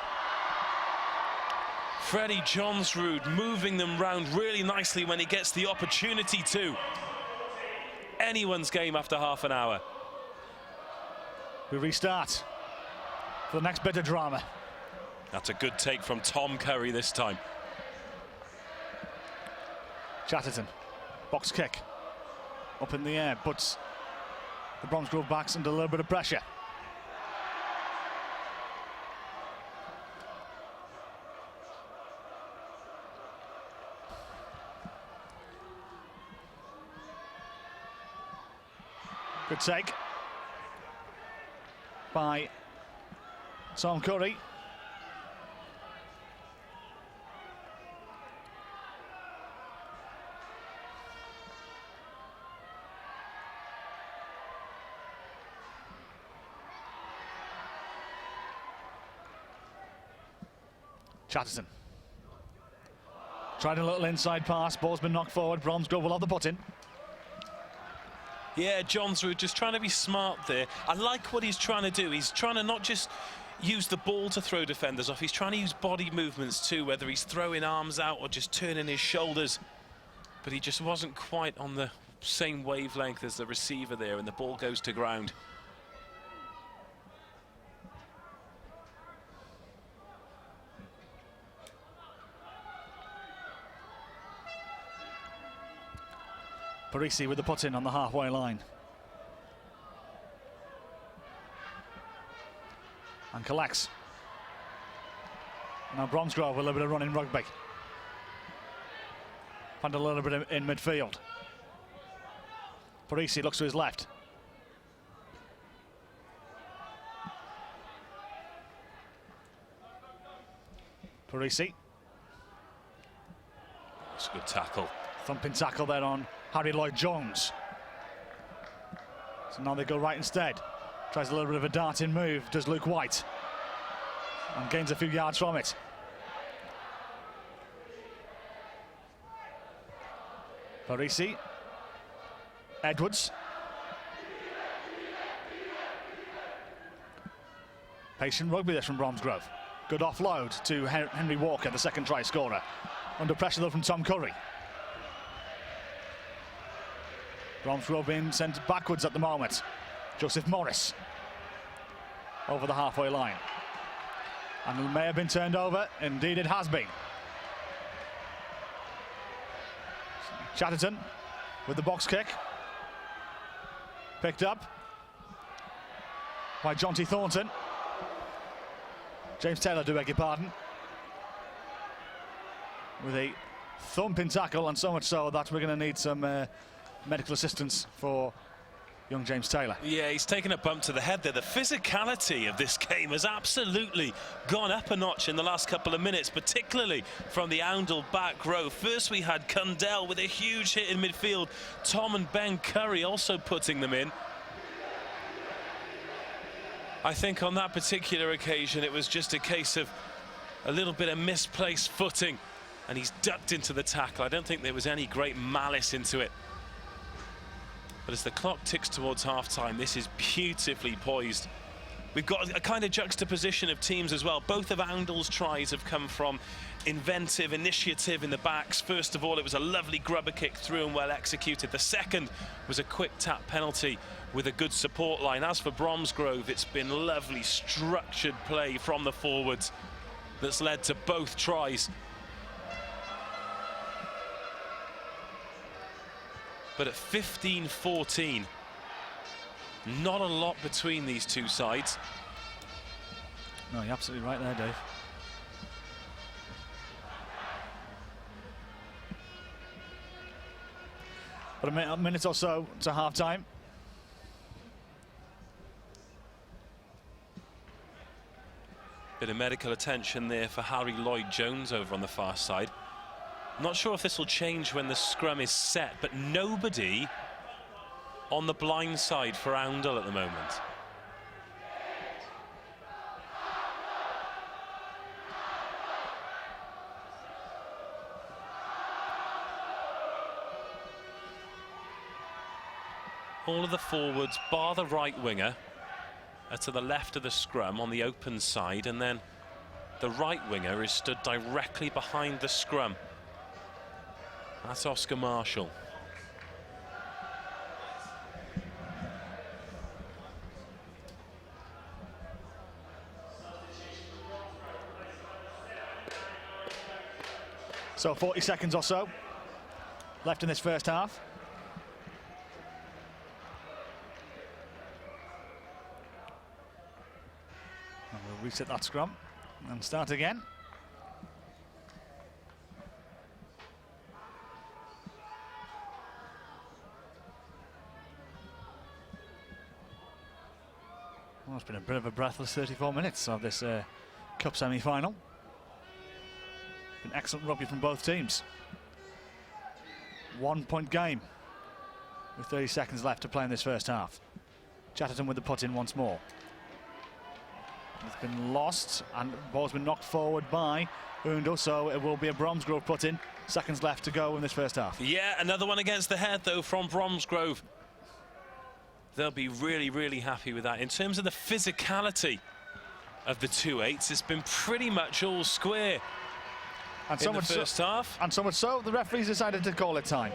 Freddie Johnsrud moving them round really nicely when he gets the opportunity to. Anyone's game after half an hour. We restart for the next bit of drama. That's a good take from Tom Curry this time. Chatterton, box kick, up in the air, puts the Bromsgrove backs under a little bit of pressure. Good take by Tom Curry. Chatterton. Tried a little inside pass, ball's been knocked forward. Bromsgrove will have the put in. Yeah, Johnsrud just trying to be smart there. I like what he's trying to do. He's trying to not just use the ball to throw defenders off, he's trying to use body movements too, whether he's throwing arms out or just turning his shoulders. But he just wasn't quite on the same wavelength as the receiver there, and the ball goes to ground. Parisi with the put-in on the halfway line. And collects. Now Bromsgrove with a little bit of running rugby. Found a little bit in midfield. Parisi looks to his left. Parisi. It's a good tackle. Thumping tackle there on Harry Lloyd-Jones. So now they go right instead. Tries a little bit of a darting move, does Luke White. And gains a few yards from it. Parisi. Edwards. Patient rugby this from Bromsgrove. Good offload to Henry Walker, the second try scorer. Under pressure though from Tom Curry. Bromsgrove being sent backwards at the moment. Joseph Morris over the halfway line. And it may have been turned over. Indeed it has been. Chatterton with the box kick. Picked up by Jonty Thornton. James Taylor, do beg your pardon. With a thumping tackle, and so much so that we're going to need some medical assistance for young James Taylor. Yeah, he's taken a bump to the head there. The physicality of this game has absolutely gone up a notch in the last couple of minutes, particularly from the Oundle back row. First we had Cundell with a huge hit in midfield. Tom and Ben Curry also putting them in. I think on that particular occasion it was just a case of a little bit of misplaced footing, and he's ducked into the tackle. I don't think there was any great malice into it. But as the clock ticks towards half-time, this is beautifully poised. We've got a kind of juxtaposition of teams as well. Both of Oundle's tries have come from inventive initiative in the backs. First of all, it was a lovely grubber kick through and well executed. The second was a quick tap penalty with a good support line. As for Bromsgrove, it's been lovely structured play from the forwards that's led to both tries. But at 15-14, not a lot between these two sides. No, you're absolutely right there, Dave. But a minute or so to half-time. Bit of medical attention there for Harry Lloyd-Jones over on the far side. Not sure if this will change when the scrum is set, but nobody on the blind side for Oundle at the moment. All of the forwards, bar the right winger, are to the left of the scrum on the open side, and then the right winger is stood directly behind the scrum. That's Oscar Marshall. So 40 seconds or so left in this first half. And we'll reset that scrum and start again. Well, it's been a bit of a breathless 34 minutes of this Cup semi-final. Been excellent rugby from both teams. 1 point game with 30 seconds left to play in this first half. Chatterton with the put in once more. It's been lost and the ball's been knocked forward by Oundle, so it will be a Bromsgrove put in. Seconds left to go in this first half. Yeah, another one against the head though from Bromsgrove. They'll be really, really happy with that. In terms of the physicality of the 2-8s, it's been pretty much all square and in the first half. And so much so, the referees decided to call it time.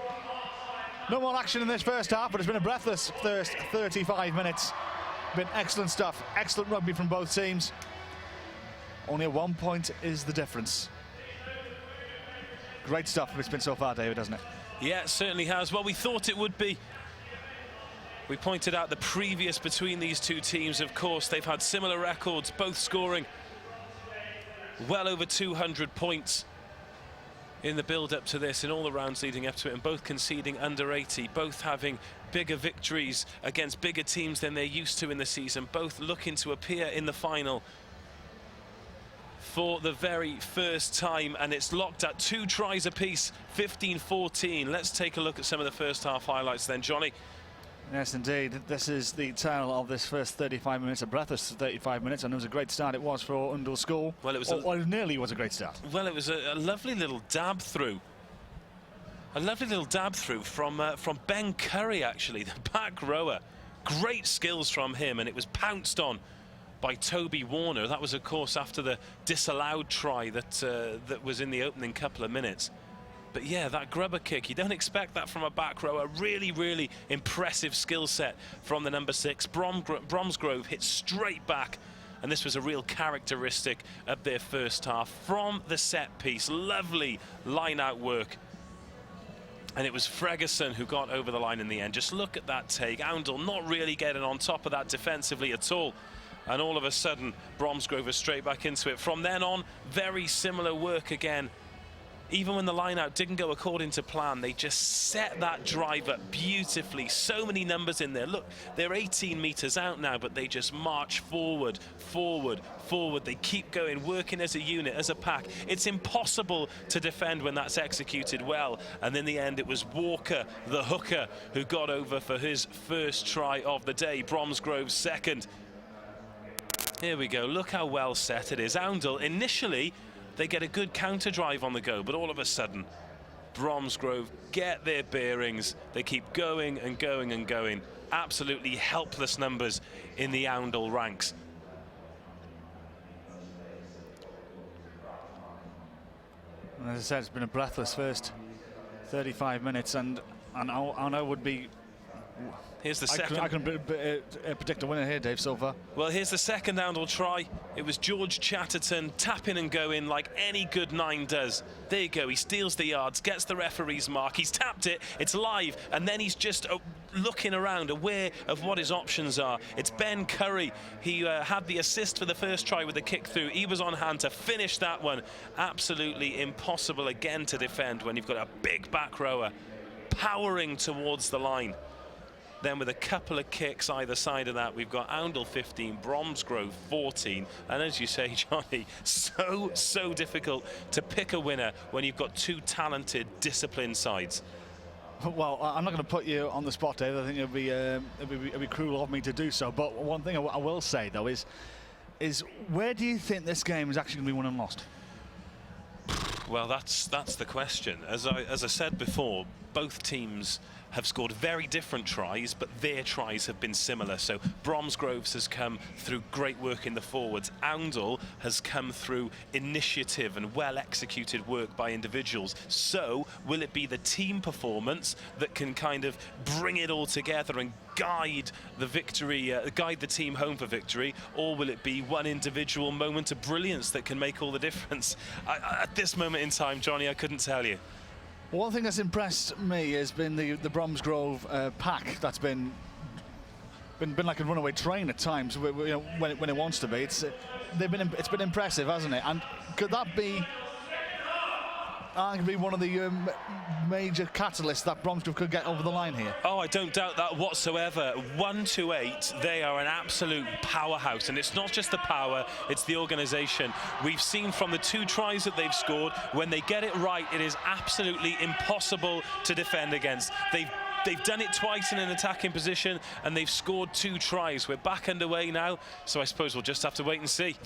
No more action in this first half, but it's been a breathless first 35 minutes. Been excellent stuff, excellent rugby from both teams. Only a 1 point is the difference. Great stuff it's been so far, David, hasn't it? Yeah, it certainly has. Well, we thought it would be. We pointed out the previous between these two teams. Of course, they've had similar records, both scoring well over 200 points in the build-up to this, in all the rounds leading up to it, and both conceding under 80, both having bigger victories against bigger teams than they're used to in the season, both looking to appear in the final for the very first time, and it's locked at 2 tries apiece, 15-14. Let's take a look at some of the first half highlights then, Johnny. Yes, indeed. This is the tale of this first 35 minutes, a breathless 35 minutes, and it was a great start it was for Oundle School. Well, it was it nearly was a great start. Well, it was a lovely little dab through. A lovely little dab through from Ben Curry, actually, the back rower. Great skills from him, and it was pounced on by Toby Warner. That was, of course, after the disallowed try that was in the opening couple of minutes. But yeah, that grubber kick, you don't expect that from a back rower. Really, really impressive skill set from the number 6. Bromsgrove hit straight back, and this was a real characteristic of their first half. From the set piece, lovely line-out work. And it was Fregerson who got over the line in the end. Just look at that take. Oundle not really getting on top of that defensively at all. And all of a sudden, Bromsgrove is straight back into it. From then on, very similar work again. Even when the line-out didn't go according to plan, they just set that drive up beautifully. So many numbers in there. Look, they're 18 metres out now, but they just march forward, forward, forward. They keep going, working as a unit, as a pack. It's impossible to defend when that's executed well. And in the end, it was Walker, the hooker, who got over for his first try of the day. Bromsgrove's second. Here we go. Look how well set it is. Oundle, initially, they get a good counter drive on the go, but all of a sudden, Bromsgrove get their bearings. They keep going and going and going. Absolutely helpless numbers in the Oundle ranks. As I said, it's been a breathless first 35 minutes, and I know would be. Here's the second. I can predict a winner here, Dave, so far. Well, here's the second Oundle try. It was George Chatterton tapping and going like any good 9 does. There you go. He steals the yards, gets the referee's mark. He's tapped it. It's live. And then he's just looking around, aware of what his options are. It's Ben Curry. He had the assist for the first try with the kick through. He was on hand to finish that one. Absolutely impossible again to defend when you've got a big back rower powering towards the line. Then with a couple of kicks either side of that, we've got Oundle 15, Bromsgrove 14. And as you say, Johnny, so difficult to pick a winner when you've got two talented, disciplined sides. Well, I'm not going to put you on the spot, Dave. I think it'd be cruel of me to do so. But one thing I will say, though, is where do you think this game is actually going to be won and lost? Well, that's the question. As I said before, both teams have scored very different tries, but their tries have been similar. So Bromsgrove's has come through great work in the forwards. Oundle has come through initiative and well-executed work by individuals. So will it be the team performance that can kind of bring it all together and guide the victory, guide the team home for victory, or will it be one individual moment of brilliance that can make all the difference? At this moment in time, Johnny, I couldn't tell you. One thing that's impressed me has been the Bromsgrove pack that's been like a runaway train at times, when it wants to be. It's been impressive, hasn't it? And could that be arguably one of the major catalysts that Bromsgrove could get over the line here? Oh, I don't doubt that whatsoever. 1-8, they are an absolute powerhouse, and it's not just the power, it's the organisation. We've seen from the 2 tries that they've scored, when they get it right, it is absolutely impossible to defend against. They've done it twice in an attacking position, and they've scored 2 tries. We're back underway now, so I suppose we'll just have to wait and see.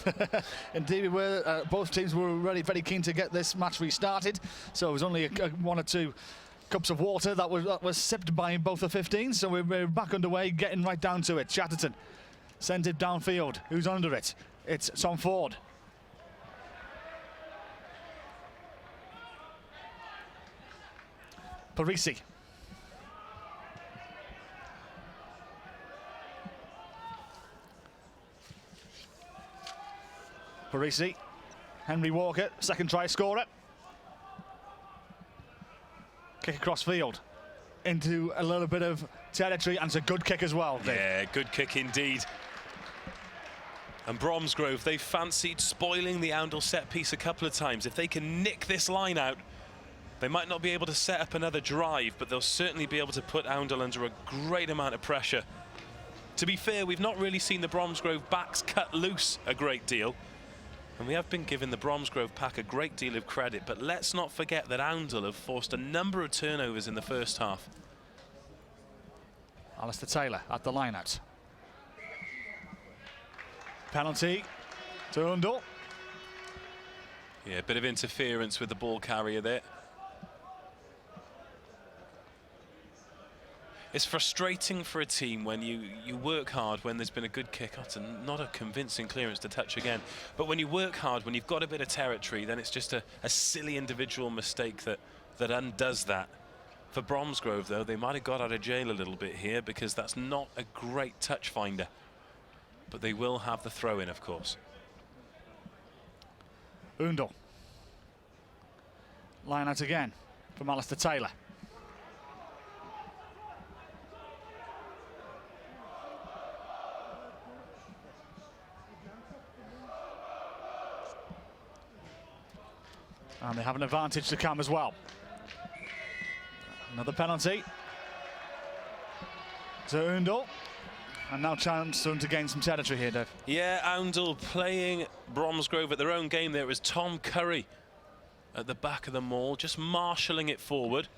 Indeed, both teams were already very keen to get this match restarted, so it was only 1 or 2 cups of water that was sipped by both the 15s, so we're back underway, getting right down to it. Chatterton sends it downfield. Who's under it? It's Tom Ford. Parisi. Parisi, Henry Walker, second try scorer. Kick across field into a little bit of territory, and it's a good kick as well, Dave. Yeah, good kick indeed. And Bromsgrove, they fancied spoiling the Oundle set piece a couple of times. If they can nick this line out, they might not be able to set up another drive, but they'll certainly be able to put Oundle under a great amount of pressure. To be fair, we've not really seen the Bromsgrove backs cut loose a great deal. And we have been giving the Bromsgrove pack a great deal of credit, but let's not forget that Oundle have forced a number of turnovers in the first half. Alistair Taylor at the line-out. Penalty to Oundle. Yeah, a bit of interference with the ball carrier there. It's frustrating for a team when you work hard when there's been a good kick. That's not a convincing clearance to touch again. But when you work hard, when you've got a bit of territory, then it's just a silly individual mistake that undoes that. For Bromsgrove, though, they might have got out of jail a little bit here because that's not a great touch finder. But they will have the throw-in, of course. Oundle. Line out again from Alistair Taylor. And they have an advantage to come as well. Another penalty to Oundle. And now chance to gain some territory here, Dave. Yeah, Oundle playing Bromsgrove at their own game there. It was Tom Curry at the back of the maul, just marshalling it forward.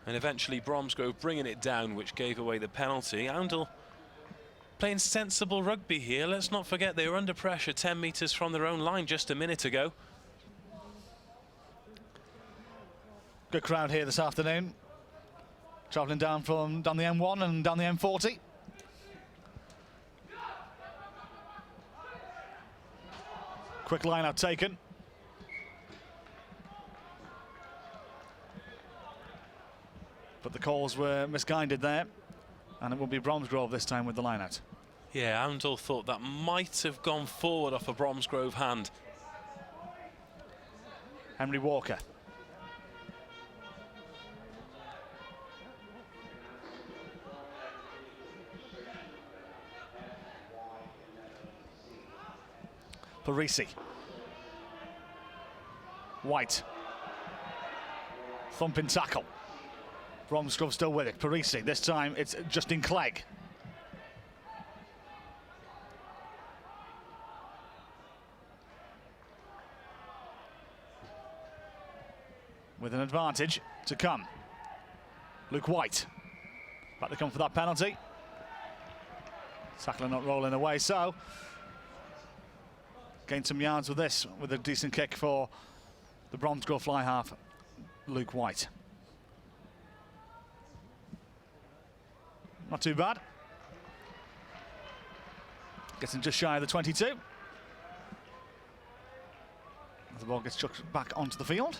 And eventually Bromsgrove bringing it down, which gave away the penalty. Oundle playing sensible rugby here. Let's not forget they were under pressure 10 metres from their own line just a minute ago. Good crowd here this afternoon. Travelling down the M1 and down the M40. Quick line out taken. But the calls were misguided there. And it will be Bromsgrove this time with the line-out. Yeah, Oundle thought that might have gone forward off a Bromsgrove hand. Henry Walker. Parisi. White. Thumping tackle. Bromsgrove still with it. Parisi, this time it's Justin Clegg. With an advantage to come. Luke White. Back to come for that penalty. Tackler not rolling away, so gained some yards with this, with a decent kick for the Bromsgrove fly half, Luke White. Not too bad. Gets him just shy of the 22. The ball gets chucked back onto the field.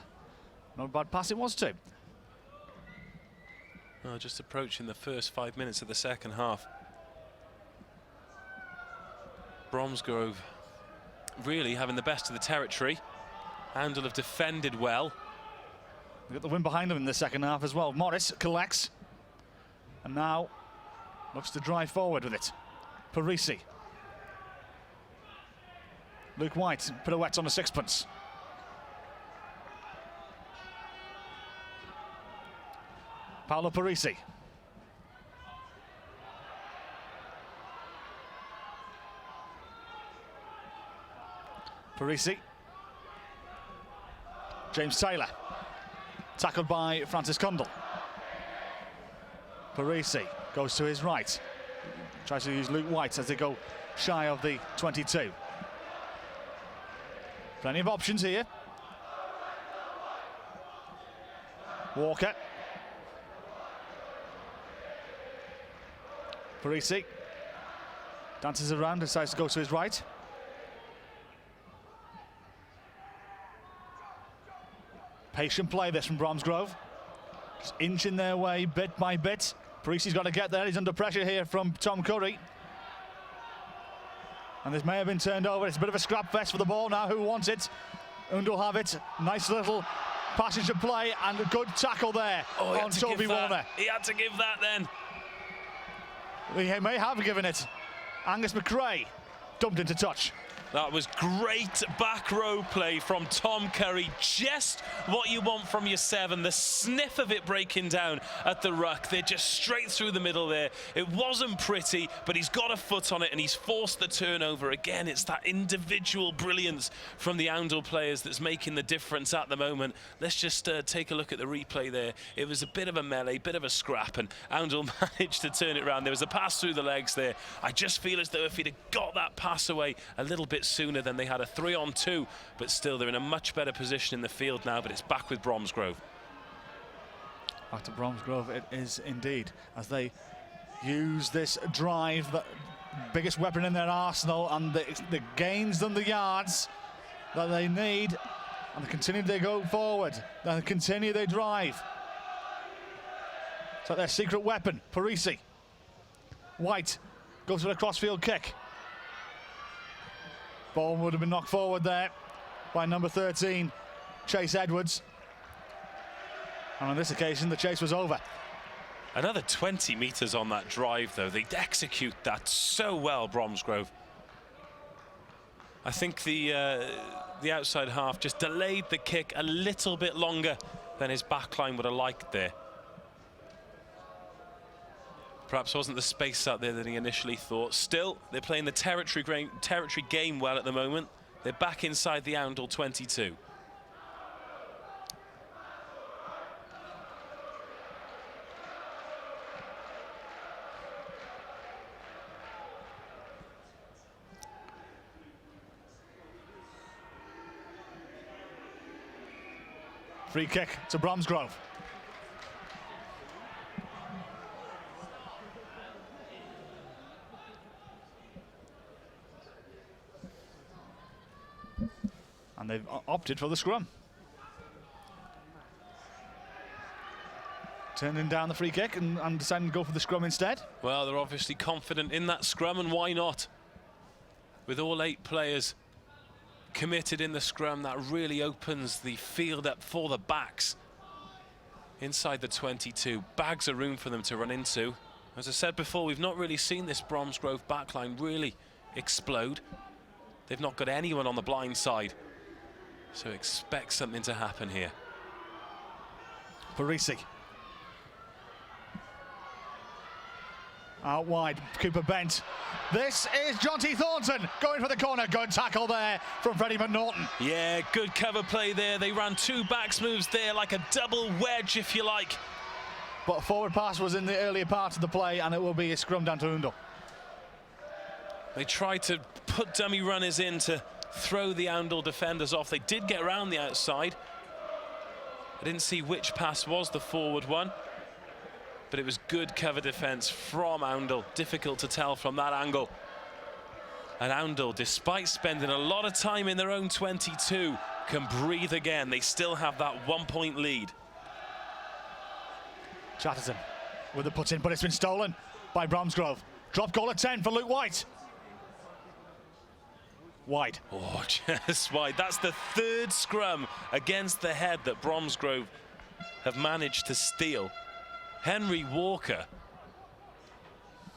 Not a bad pass it was too. Oh, just approaching the first 5 minutes of the second half. Bromsgrove really having the best of the territory. Oundle have defended well. They've got the win behind them in the second half as well. Morris collects and now looks to drive forward with it. Parisi. Luke White pirouettes on a sixpence. Paolo Parisi. Parisi. James Taylor. Tackled by Francis Cundle. Parisi goes to his right. Tries to use Luke White as they go shy of the 22. Plenty of options here. Walker. Parisi dances around, decides to go to his right. Patient play this from Bromsgrove. Just inching their way bit by bit. Parisi's got to get there. He's under pressure here from Tom Curry. And this may have been turned over. It's a bit of a scrap fest for the ball now. Who wants it? Oundle have it. Nice little passage of play and a good tackle there on Toby Warner. He had to give that then. He may have given it. Angus McRae dumped into touch. That was great back row play from Tom Curry. Just what you want from your 7. The sniff of it breaking down at the ruck. They're just straight through the middle there. It wasn't pretty, but he's got a foot on it and he's forced the turnover. Again, it's that individual brilliance from the Oundle players that's making the difference at the moment. Let's just take a look at the replay there. It was a bit of a melee, bit of a scrap, and Oundle managed to turn it around. There was a pass through the legs there. I just feel as though if he'd have got that pass away a little bit sooner, than they had a 3-on-2, but still they're in a much better position in the field now. But it's back with Bromsgrove. Back to Bromsgrove it is indeed, as they use this drive, the biggest weapon in their arsenal, and the gains them the yards that they need, and they continue to go forward, and continue they drive. It's like their secret weapon. Parisi. White goes for a crossfield kick. Ball would have been knocked forward there by number 13, Chase Edwards. And on this occasion, the chase was over. Another 20 metres on that drive, though. They execute that so well, Bromsgrove. I think the outside half just delayed the kick a little bit longer than his backline would have liked there. Perhaps wasn't the space out there that he initially thought. Still, they're playing the territory game well at the moment. They're back inside the Oundle 22. Free kick to Bromsgrove. And they've opted for the scrum. Turning down the free kick and deciding to go for the scrum instead. Well, they're obviously confident in that scrum, and why not? With all 8 players committed in the scrum, that really opens the field up for the backs inside the 22. Bags of room for them to run into. As I said before, we've not really seen this Bromsgrove backline really explode. They've not got anyone on the blind side. So expect something to happen here. Parisi. Out wide, Cooper bent. This is Jonty Thornton going for the corner. Good tackle there from Freddie McNaughton. Yeah, good cover play there. They ran 2 backs moves there, like a double wedge, if you like. But a forward pass was in the earlier part of the play, and it will be a scrum down to Oundle. They tried to put dummy runners in to throw the Oundle defenders off. They did get around the outside. I didn't see which pass was the forward one, but it was good cover defence from Oundle. Difficult to tell from that angle. And Oundle, despite spending a lot of time in their own 22, can breathe again. They still have that 1-point lead. Chatterton with the put in, but it's been stolen by Bromsgrove. Drop goal at 10 for Luke White. Wide. Oh, just wide. That's the 3rd scrum against the head that Bromsgrove have managed to steal. Henry Walker,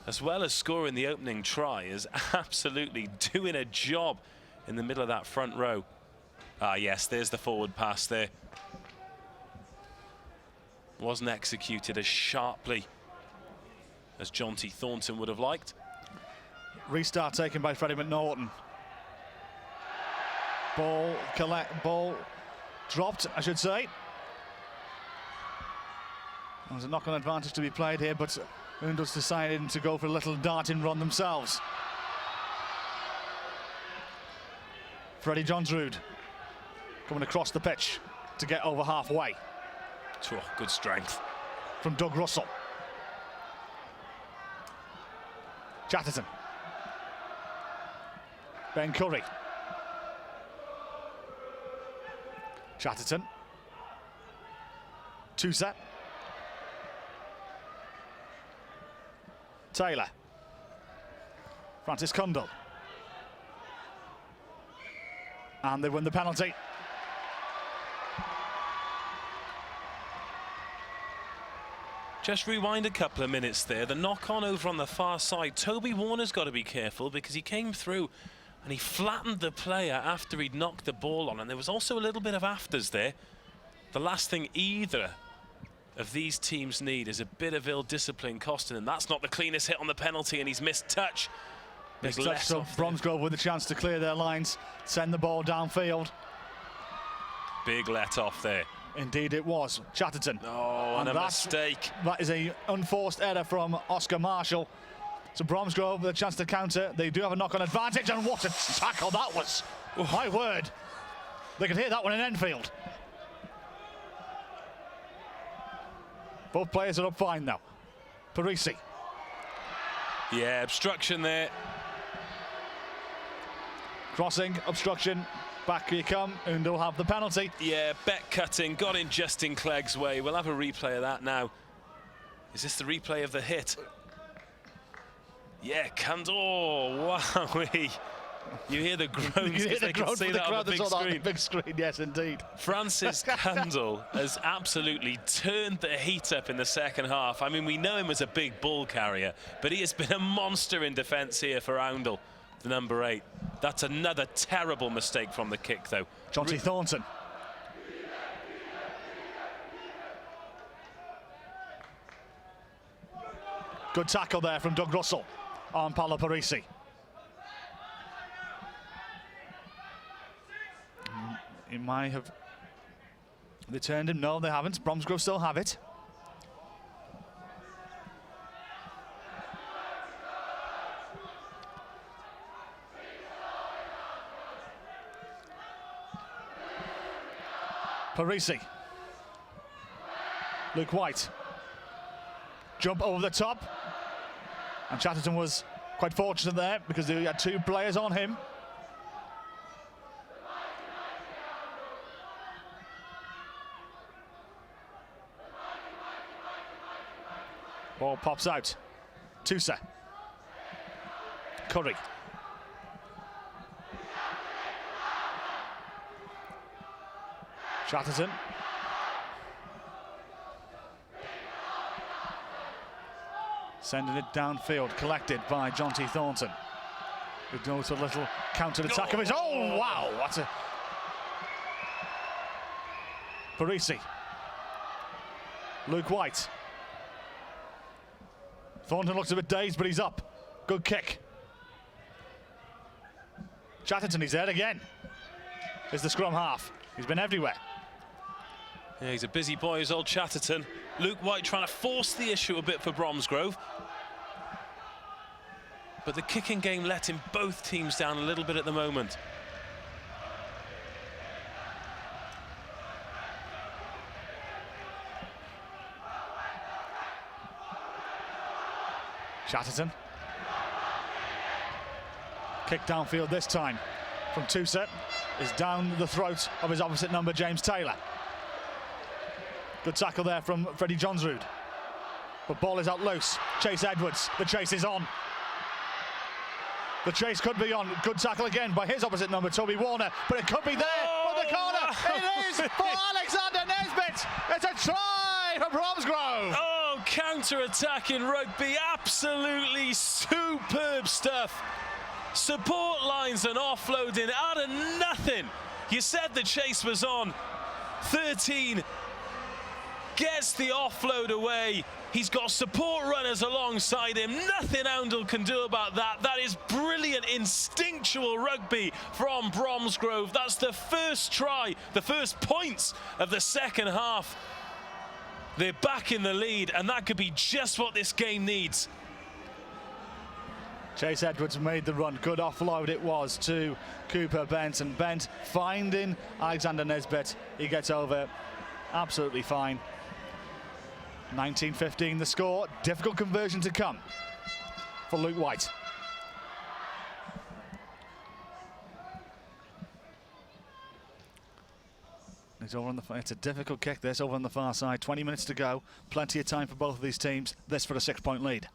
as well as scoring the opening try, is absolutely doing a job in the middle of that front row. Ah, yes, there's the forward pass there. Wasn't executed as sharply as Jonty Thornton would have liked. Restart taken by Freddie McNaughton. Ball dropped, I should say. There's a knock-on advantage to be played here, but Oundle's decided to go for a little darting run themselves. Freddie Johnsrud coming across the pitch to get over halfway. Oh, good strength from Doug Russell. Chatterton. Ben Curry. Chatterton. Tusa. Taylor. Francis Cundall. And they win the penalty. Just rewind a couple of minutes there. The knock-on over on the far side. Toby Warner's got to be careful because he came through and he flattened the player after he'd knocked the ball on. And there was also a little bit of afters there. The last thing either of these teams need is a bit of ill discipline costing them. That's not the cleanest hit on the penalty, and he's missed touch. Big touch, so Bromsgrove with a chance to clear their lines, send the ball downfield. Big let off there. Indeed it was. Chatterton. Oh, and a mistake. That is a unforced error from Oscar Marshall. So Bromsgrove with a chance to counter. They do have a knock-on advantage, and what a tackle that was. My word. They could hear that one in Enfield. Both players are up fine now. Parisi. Yeah, obstruction there. Crossing, obstruction. Back you come. Oundle have the penalty. Yeah, bet cutting, got in Justin Clegg's way. We'll have a replay of that now. Is this the replay of the hit? Yeah, Cundall. Wowee. You hear the groans because they can see that on the big screen. Big screen, yes, indeed. Francis Cundall has absolutely turned the heat up in the second half. I mean, we know him as a big ball carrier, but he has been a monster in defence here for Oundle, the number 8. That's another terrible mistake from the kick, though. Jonty Thornton. Good tackle there from Doug Russell on Paolo Parisi. He might have... They turned him. No, they haven't. Bromsgrove still have it. Parisi. Luke White. Jump over the top. And Chatterton was quite fortunate there because he had 2 players on him. Ball pops out. Tusa. Curry. Chatterton. Sending it downfield, collected by Jonty Thornton. He does a little counter-attack of his. Oh, wow, what a... Parisi. Luke White. Thornton looks a bit dazed, but he's up. Good kick. Chatterton, he's there again. Is the scrum half. He's been everywhere. Yeah, he's a busy boy, is old Chatterton. Luke White trying to force the issue a bit for Bromsgrove. But the kicking game letting both teams down a little bit at the moment. Chatterton. Kick downfield this time from Tusa is down the throat of his opposite number, James Taylor. Good tackle there from Freddie Johnsrud. But ball is out loose. Chase Edwards. The chase is on. The chase could be on. Good tackle again by his opposite number, Toby Warner. But it could be there for the corner. It is for Alexander Nesbitt. It's a try for Bromsgrove. Oh, counter-attack in rugby. Absolutely superb stuff. Support lines and offloading out of nothing. You said the chase was on. 13 gets the offload away. He's got support runners alongside him. Nothing Oundle can do about that. That is brilliant instinctual rugby from Bromsgrove. That's the first try, the first points of the second half. They're back in the lead, and that could be just what this game needs. Chase Edwards made the run. Good offload it was to Cooper Bent, and Bent finding Alexander Nesbitt. He gets over absolutely fine. 19-15 the score. Difficult conversion to come for Luke White. He's over on the. It's a difficult kick. This over on the far side. 20 minutes to go. Plenty of time for both of these teams. This for a 6-point lead.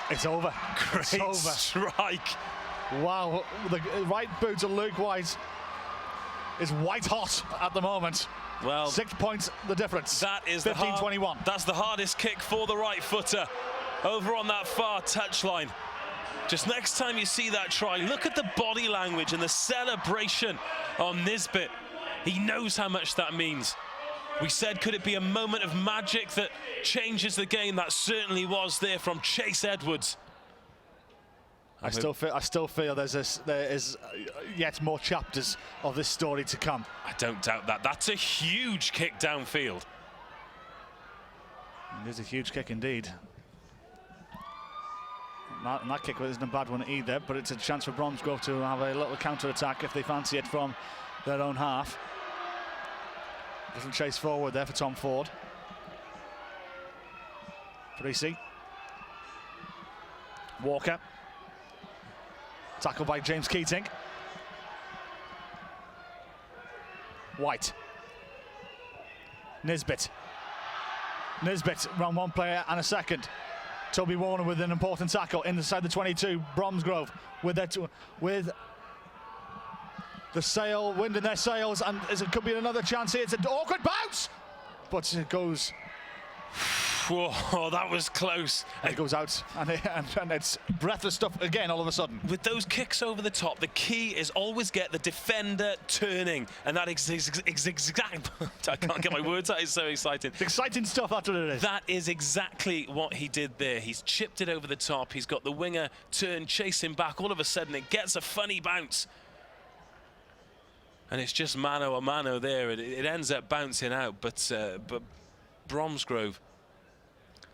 It's over. Great it's over. strike. Wow, the right boot of Luke White is white hot at the moment. Well, 6 points the difference. That is 15-21. That's the hardest kick for the right footer over on that far touchline. Just next time you see that try, look at the body language and the celebration on Nesbitt. He knows how much that means. We said, could it be a moment of magic that changes the game? That certainly was there from Chase Edwards. I still feel there is yet more chapters of this story to come. I don't doubt that. That's a huge kick downfield. It is a huge kick indeed. And that kick isn't a bad one either, but it's a chance for Bromsgrove to have a little counter-attack if they fancy it from their own half. Little chase forward there for Tom Ford. Parisi. Walker. Tackled by James Keating. White. Nesbitt. Nesbitt round one player and a second. Toby Warner with an important tackle inside the 22. Bromsgrove with the sail, wind in their sails, and it could be another chance here. It's an awkward bounce, but it goes. Whoa, that was close. It goes out, and it's breathless stuff again all of a sudden. With those kicks over the top, the key is always get the defender turning, and that exact. I can't get my words out. It's so exciting. It's exciting stuff. That's what it is. That is exactly what he did there. He's chipped it over the top. He's got the winger turn, chasing back. All of a sudden, it gets a funny bounce. And it's just mano a mano there. It ends up bouncing out, but Bromsgrove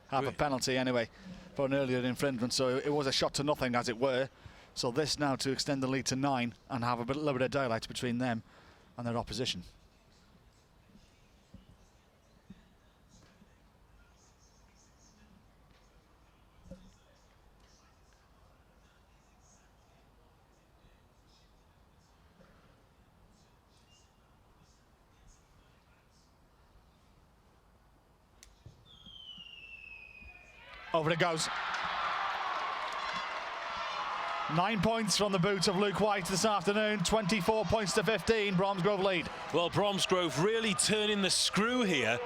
have a penalty anyway for an earlier infringement, so it was a shot to nothing, as it were. So this now to extend the lead to 9 and have a little bit of daylight between them and their opposition. Over it goes. 9 points from the boot of Luke White this afternoon, 24 points to 15, Bromsgrove lead. Well, Bromsgrove really turning the screw here.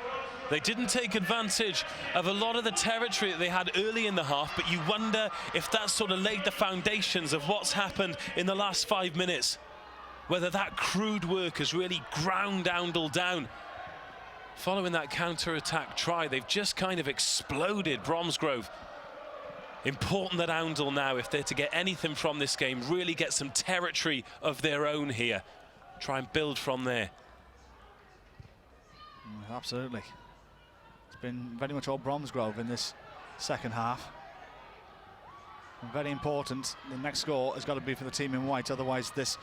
They didn't take advantage of a lot of the territory that they had early in the half, but you wonder if that sort of laid the foundations of what's happened in the last 5 minutes. Whether that crude work has really ground Oundle down. Following that counter-attack try, they've just kind of exploded Bromsgrove. Important that Oundle now, if they're to get anything from this game, really get some territory of their own here. Try and build from there. Absolutely. It's been very much all Bromsgrove in this second half. And very important, the next score has got to be for the team in white, otherwise this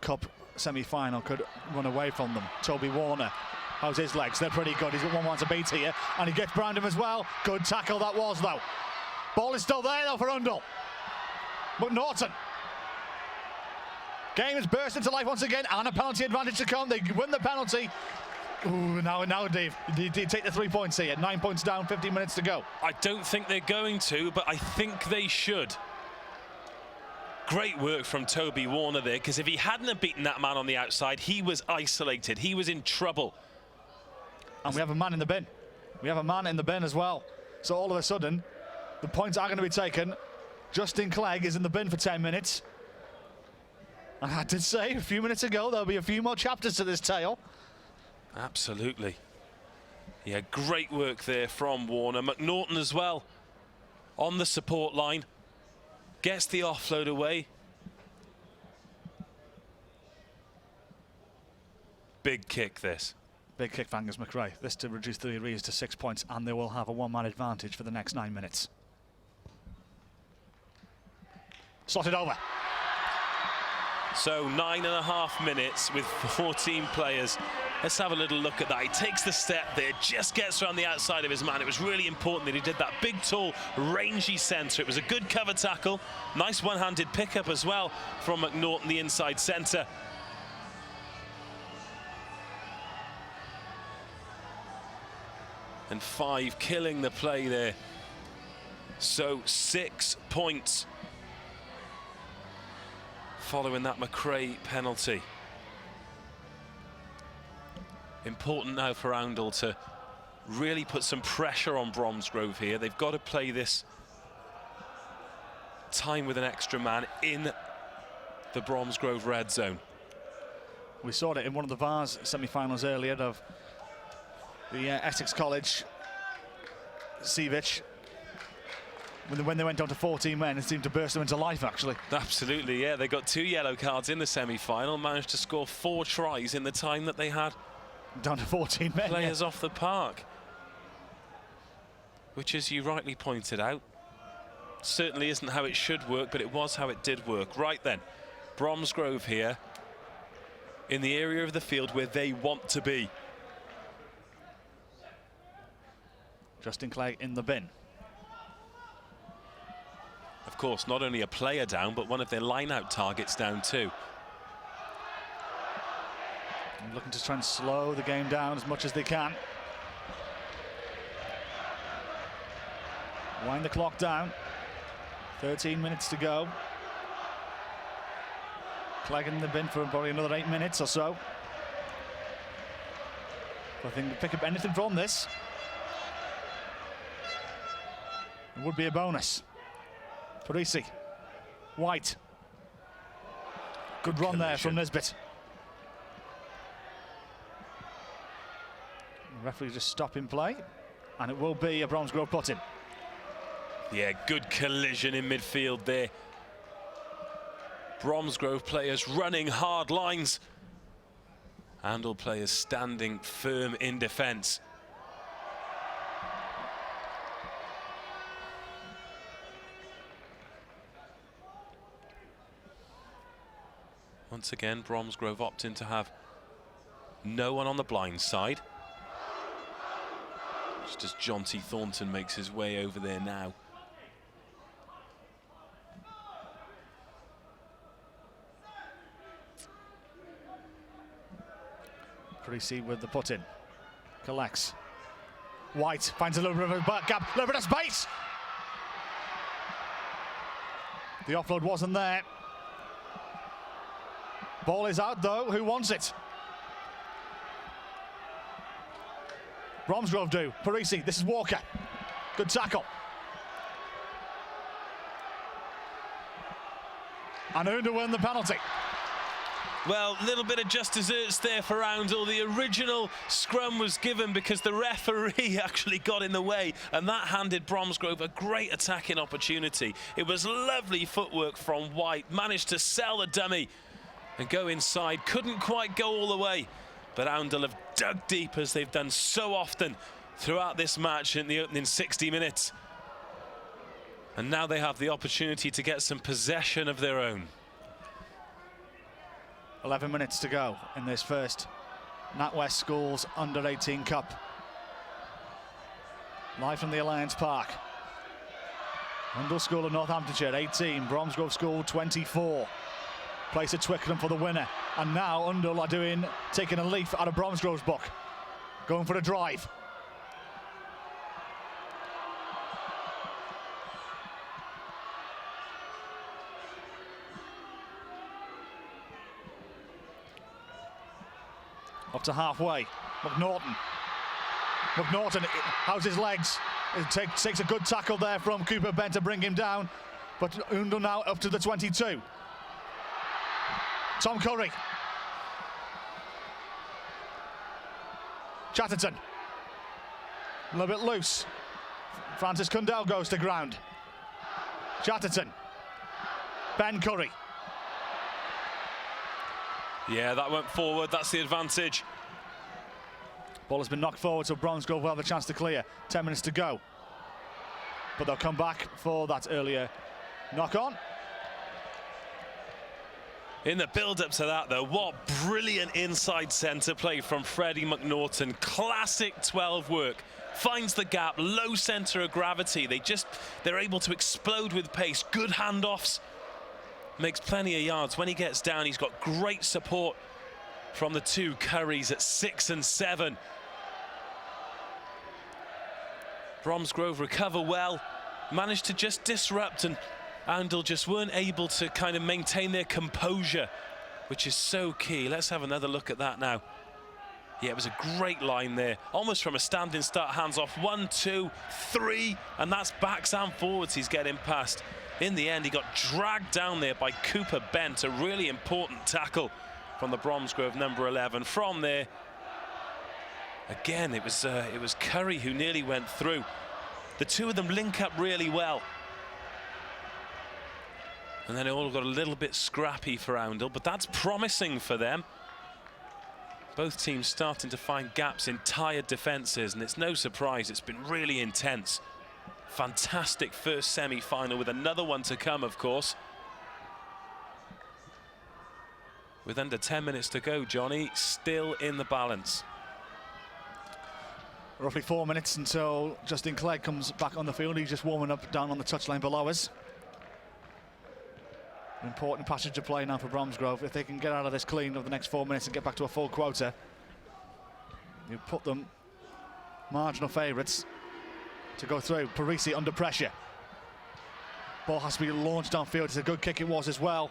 cup semi-final could run away from them. Toby Warner, how's his legs? They're pretty good. He's got 1-1 to beat here, and he gets Brandon as well. Good tackle that was, though. Ball is still there, though, for Oundle. But Norton. Game has burst into life once again, and a penalty advantage to come. They win the penalty. Ooh, now, Dave, do you take the 3 points here? 9 points down, 15 minutes to go. I don't think they're going to, but I think they should. Great work from Toby Warner there, because if he hadn't have beaten that man on the outside, he was isolated. He was in trouble. And we have a man in the bin. We have a man in the bin as well. So all of a sudden, the points are going to be taken. Justin Clegg is in the bin for 10 minutes. And I did say a few minutes ago there'll be a few more chapters to this tale. Absolutely. Yeah, great work there from Warner. McNaughton as well on the support line. Gets the offload away. Big kick this. Big kick for Angus McRae. This to reduce the arrears to 6 points, and they will have a one-man advantage for the next 9 minutes. Slotted over. So 9.5 minutes with 14 players. Let's have a little look at that. He takes the step there, just gets around the outside of his man. It was really important that he did that big, tall, rangy centre. It was a good cover tackle. Nice one-handed pickup as well from McNaughton, the inside centre. And 5 killing the play there. So 6 points following that McRae penalty. Important now for Oundle to really put some pressure on Bromsgrove here. They've got to play this time with an extra man in the Bromsgrove red zone. We saw it in one of the Vars semi-finals earlier of the Essex College Seavich. When they went down to 14 men, it seemed to burst them into life, actually. Absolutely, yeah. They got 2 yellow cards in the semi-final, managed to score 4 tries in the time that they had. Down to 14 men. Players off the park. Which, as you rightly pointed out, certainly isn't how it should work, but it was how it did work. Right then, Bromsgrove here in the area of the field where they want to be. Justin Clegg in the bin. Of course, not only a player down, but one of their line-out targets down too. Looking to try and slow the game down as much as they can. Wind the clock down. 13 minutes to go. Clegg in the bin for probably another 8 minutes or so. I think to pick up anything from this, it would be a bonus. Parisi. White. Good run there from Nisbet. The referee just stopping play, and it will be a Bromsgrove put-in. Yeah, good collision in midfield there. Bromsgrove players running hard lines. Oundle players standing firm in defence. Once again, Bromsgrove opting to have no one on the blind side. Just as Jonty Thornton makes his way over there now. Parisi with the put-in. Collects. White finds a little bit of a gap, a little bit of space. The offload wasn't there. Ball is out though, who wants it? Bromsgrove do, Parisi, this is Walker. Good tackle. And Oundle win the penalty. Well, a little bit of just desserts there for Oundle. The original scrum was given because the referee actually got in the way, and that handed Bromsgrove a great attacking opportunity. It was lovely footwork from White, managed to sell the dummy and go inside. Couldn't quite go all the way, but Oundle have dug deep as they've done so often throughout this match in the opening 60 minutes. And now they have the opportunity to get some possession of their own. 11 minutes to go in this first Natwest Schools Under-18 Cup. Live from the Alliance Park. Oundle School of Northamptonshire 18, Bromsgrove School 24. Place at Twickenham for the winner. And now Oundle are taking a leaf out of Bromsgrove's book. Going for a drive. Up to halfway, McNaughton. McNaughton, how's his legs? It takes a good tackle there from Cooper Bent to bring him down. But Oundle now up to the 22. Tom Curry. Chatterton. A little bit loose. Francis Cundell goes to ground. Chatterton. Ben Curry. Yeah, that went forward. That's the advantage. Ball has been knocked forward, so Bromsgrove will have a chance to clear. 10 minutes to go. But they'll come back for that earlier knock on. In the build-up to that, though, what brilliant inside centre play from Freddie McNaughton. Classic 12 work. Finds the gap, low centre of gravity. They're able to explode with pace. Good handoffs. Makes plenty of yards. When he gets down, he's got great support from the two Currys at 6 and 7. Bromsgrove recover well, managed to just disrupt, and Oundle just weren't able to kind of maintain their composure, which is so key. Let's have another look at that now. Yeah, it was a great line there, almost from a standing start, hands off. 1, 2, 3, and that's backs and forwards he's getting past. In the end, he got dragged down there by Cooper Bent, a really important tackle from the Bromsgrove number 11. From there, again, it was Curry who nearly went through. The two of them link up really well. And then it all got a little bit scrappy for Oundle, but that's promising for them. Both teams starting to find gaps in tired defences, and it's no surprise, it's been really intense. Fantastic first semi-final with another one to come, of course. With under 10 minutes to go, Johnny, still in the balance. Roughly 4 minutes until Justin Clegg comes back on the field. He's just warming up down on the touchline below us. An important passage of play now for Bromsgrove. If they can get out of this clean over the next 4 minutes and get back to a full quota, you put them marginal favourites to go through. Parisi under pressure. Ball has to be launched downfield. It's a good kick it was as well.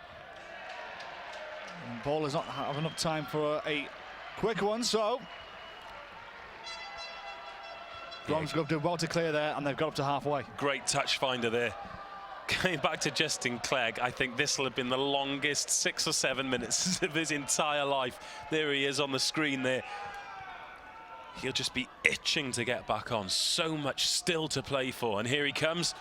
And ball does not have enough time for a quick one, so Bromsgrove did well to clear there, and they've got up to halfway. Great touch finder there. Going back to Justin Clegg, I think this will have been the longest 6 or 7 minutes of his entire life. There he is on the screen there. He'll just be itching to get back on. So much still to play for, and here he comes.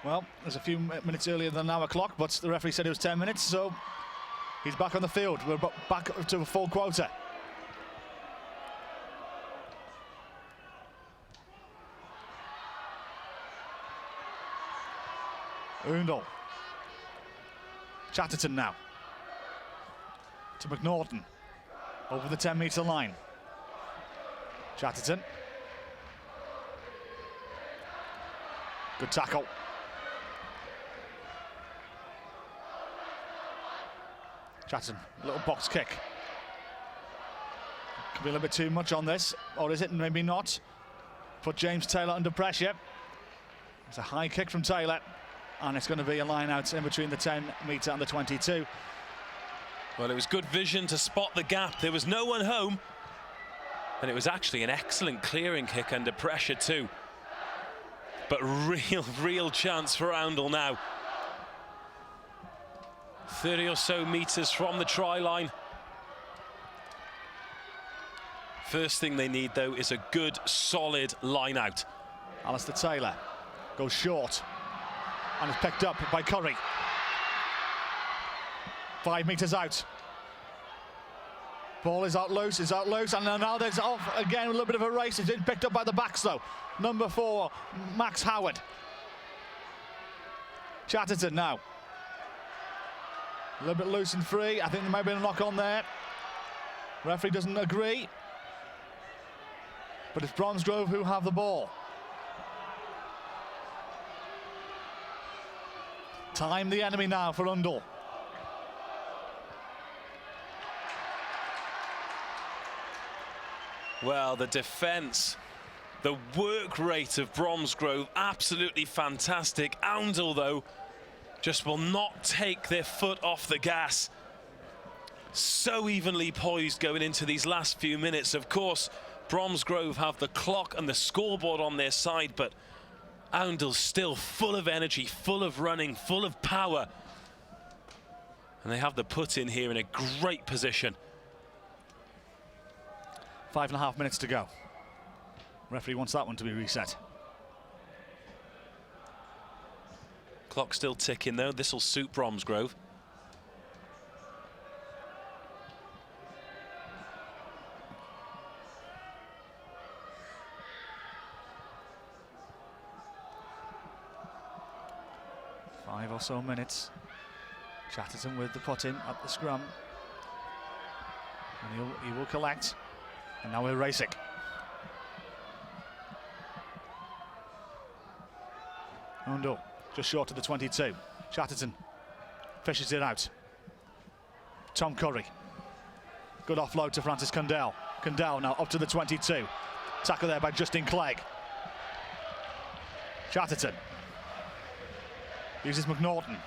Well, there's a few minutes earlier than our clock, but the referee said it was 10 minutes, so he's back on the field. We're back up to a full quota. Oundle. Chatterton now. To McNaughton. Over the 10-metre line. Chatterton. Good tackle. Chatterton, little box kick. Could be a little bit too much on this, or is it? Maybe not. Put James Taylor under pressure. It's a high kick from Taylor, and it's going to be a line out in between the 10-metre and the 22. Well, it was good vision to spot the gap. There was no one home. And it was actually an excellent clearing kick under pressure too. But real chance for Oundle now. 30 or so metres from the try line. First thing they need, though, is a good, solid line out. Alistair Taylor goes short and is picked up by Curry. 5 metres out. Ball is out loose, and now there's off again, a little bit of a race. It's been picked up by the backs, though. Number 4, Max Howard. Chatterton now. A little bit loose and free. I think there might be a knock on there. Referee doesn't agree. But it's Bromsgrove who have the ball. Time the enemy now for Oundle. Well, the defence, the work rate of Bromsgrove, absolutely fantastic. Oundle, though, just will not take their foot off the gas. So evenly poised going into these last few minutes. Of course, Bromsgrove have the clock and the scoreboard on their side, but Oundle's still full of energy, full of running, full of power. And they have the put in here in a great position. 5.5 minutes to go. Referee wants that one to be reset. Clock still ticking, though. This will suit Bromsgrove. Five or so minutes. Chatterton with the put in at the scrum. And he will collect. And now we're racing. Oundle just short of the 22. Chatterton fishes it out. Tom Curry. Good offload to Francis Cundell. Cundell now up to the 22. Tackle there by Justin Clegg. Chatterton uses McNaughton.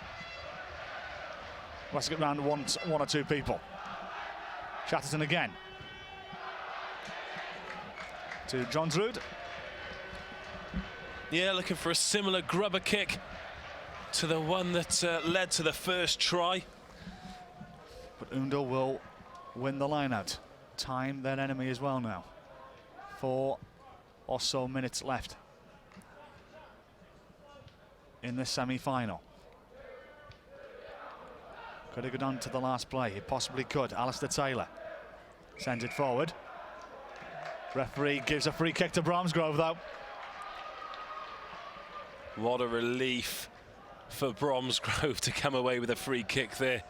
Wants to get round one or two people. Chatterton again. To Johnsrud. Yeah, looking for a similar grubber kick to the one that led to the first try. But Oundle will win the line-out. Time their enemy as well now. 4 or so minutes left in this semi-final. Could he go down to the last play? He possibly could. Alistair Taylor sends it forward. Referee gives a free kick to Bromsgrove, though. What a relief for Bromsgrove to come away with a free kick there.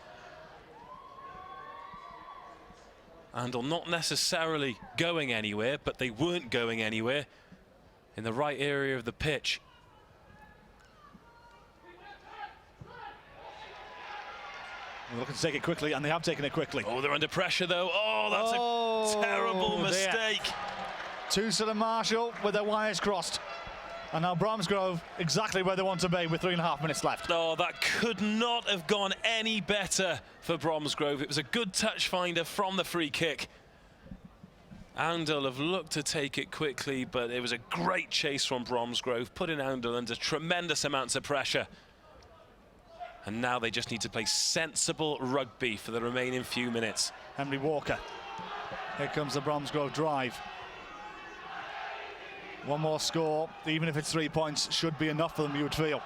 Oundle not necessarily going anywhere, but they weren't going anywhere in the right area of the pitch. They're looking to take it quickly, and they have taken it quickly. Oh, they're under pressure, though. Oh, that's a terrible mistake. Toussaint and Marshall with their wires crossed. And now Bromsgrove exactly where they want to be with 3.5 minutes left. Oh, that could not have gone any better for Bromsgrove. It was a good touch finder from the free kick. Oundle have looked to take it quickly, but it was a great chase from Bromsgrove, putting Oundle under tremendous amounts of pressure. And now they just need to play sensible rugby for the remaining few minutes. Henry Walker. Here comes the Bromsgrove drive. One more score, even if it's 3 points, should be enough for them, you would feel.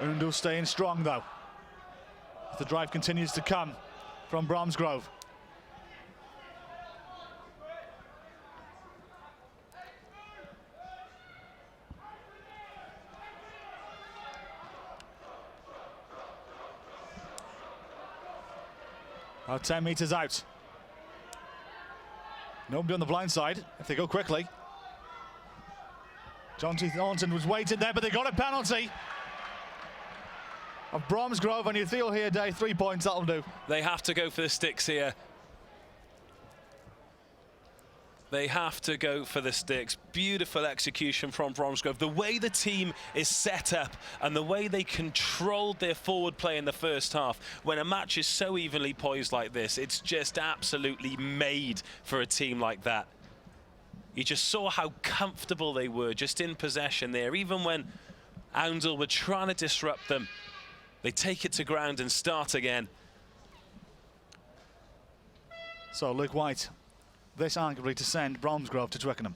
Oundle staying strong, though. The drive continues to come from Bromsgrove. About 10 metres out. Nobody on the blind side if they go quickly. John T. Thornton was waiting there, but they got a penalty. of Bromsgrove, and you feel here, Dave, 3 points, that'll do. They have to go for the sticks here. They have to go for the sticks. Beautiful execution from Bromsgrove. The way the team is set up and the way they controlled their forward play in the first half, when a match is so evenly poised like this, it's just absolutely made for a team like that. You just saw how comfortable they were just in possession there. Even when Oundle were trying to disrupt them, they take it to ground and start again. So Luke White, this arguably to send Bromsgrove to Twickenham.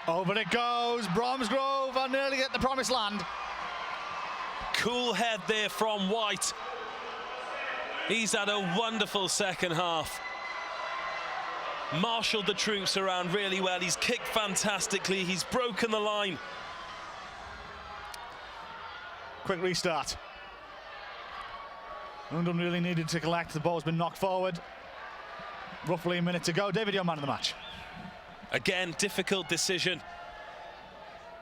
Over it goes, Bromsgrove are nearly at the promised land. Cool head there from White. He's had a wonderful second half. Marshalled the troops around really well. He's kicked fantastically. He's broken the line. Quick restart. London really needed to collect. The ball's been knocked forward. Roughly a minute to go. David, your man of the match. Again, difficult decision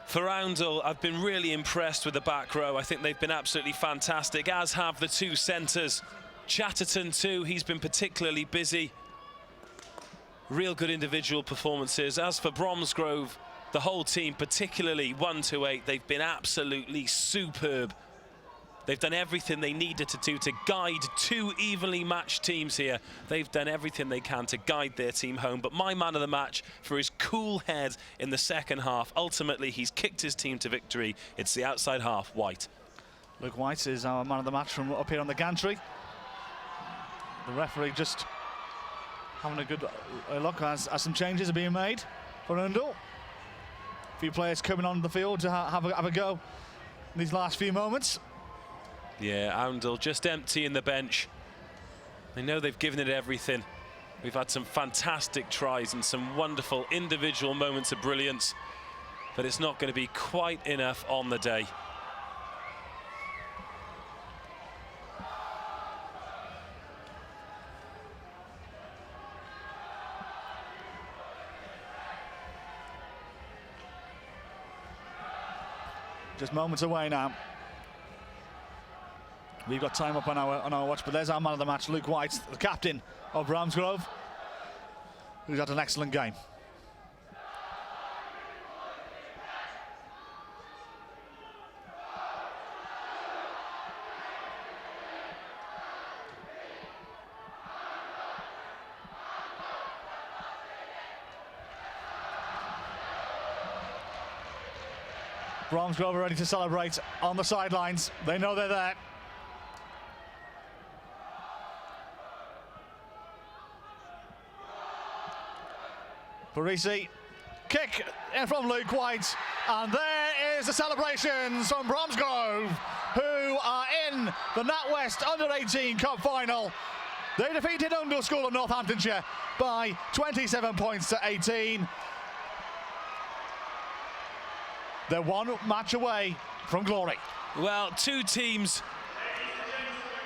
for Oundle. I've been really impressed with the back row. I think they've been absolutely fantastic, as have the two centres. Chatterton too, he's been particularly busy. Real good individual performances. As for Bromsgrove, the whole team, particularly 1 to 8, they've been absolutely superb. They've done everything they needed to do to guide two evenly matched teams here. They've done everything they can to guide their team home. But my man of the match for his cool head in the second half. Ultimately, he's kicked his team to victory. It's the outside half, White. Luke White is our man of the match from up here on the gantry. The referee just having a good look as some changes are being made for Oundle. A few players coming on the field to have a go in these last few moments. Yeah, Oundle just emptying the bench. They know they've given it everything. We've had some fantastic tries and some wonderful individual moments of brilliance, but it's not going to be quite enough on the day. Just moments away now. We've got time up on our watch, but there's our man of the match, Luke White, the captain of Bromsgrove, who's had an excellent game. Bromsgrove are ready to celebrate on the sidelines. They know they're there. Parisi, kick in from Luke White, and there is the celebrations from Bromsgrove, who are in the Natwest Under-18 Cup final. They defeated Oundle School of Northamptonshire by 27 points to 18. They're one match away from glory. Well, two teams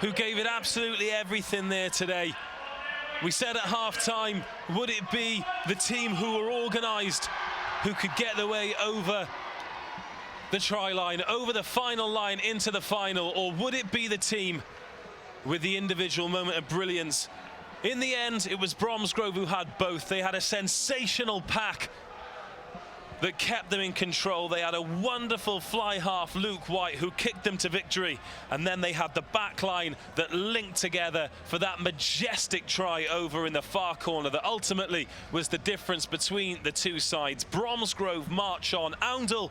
who gave it absolutely everything there today. We said at half-time, would it be the team who were organised, who could get their way over the try line, over the final line into the final, or would it be the team with the individual moment of brilliance? In the end, it was Bromsgrove who had both. They had a sensational pack that kept them in control. They had a wonderful fly half, Luke White, who kicked them to victory. And then they had the back line that linked together for that majestic try over in the far corner that ultimately was the difference between the two sides. Bromsgrove march on. Oundle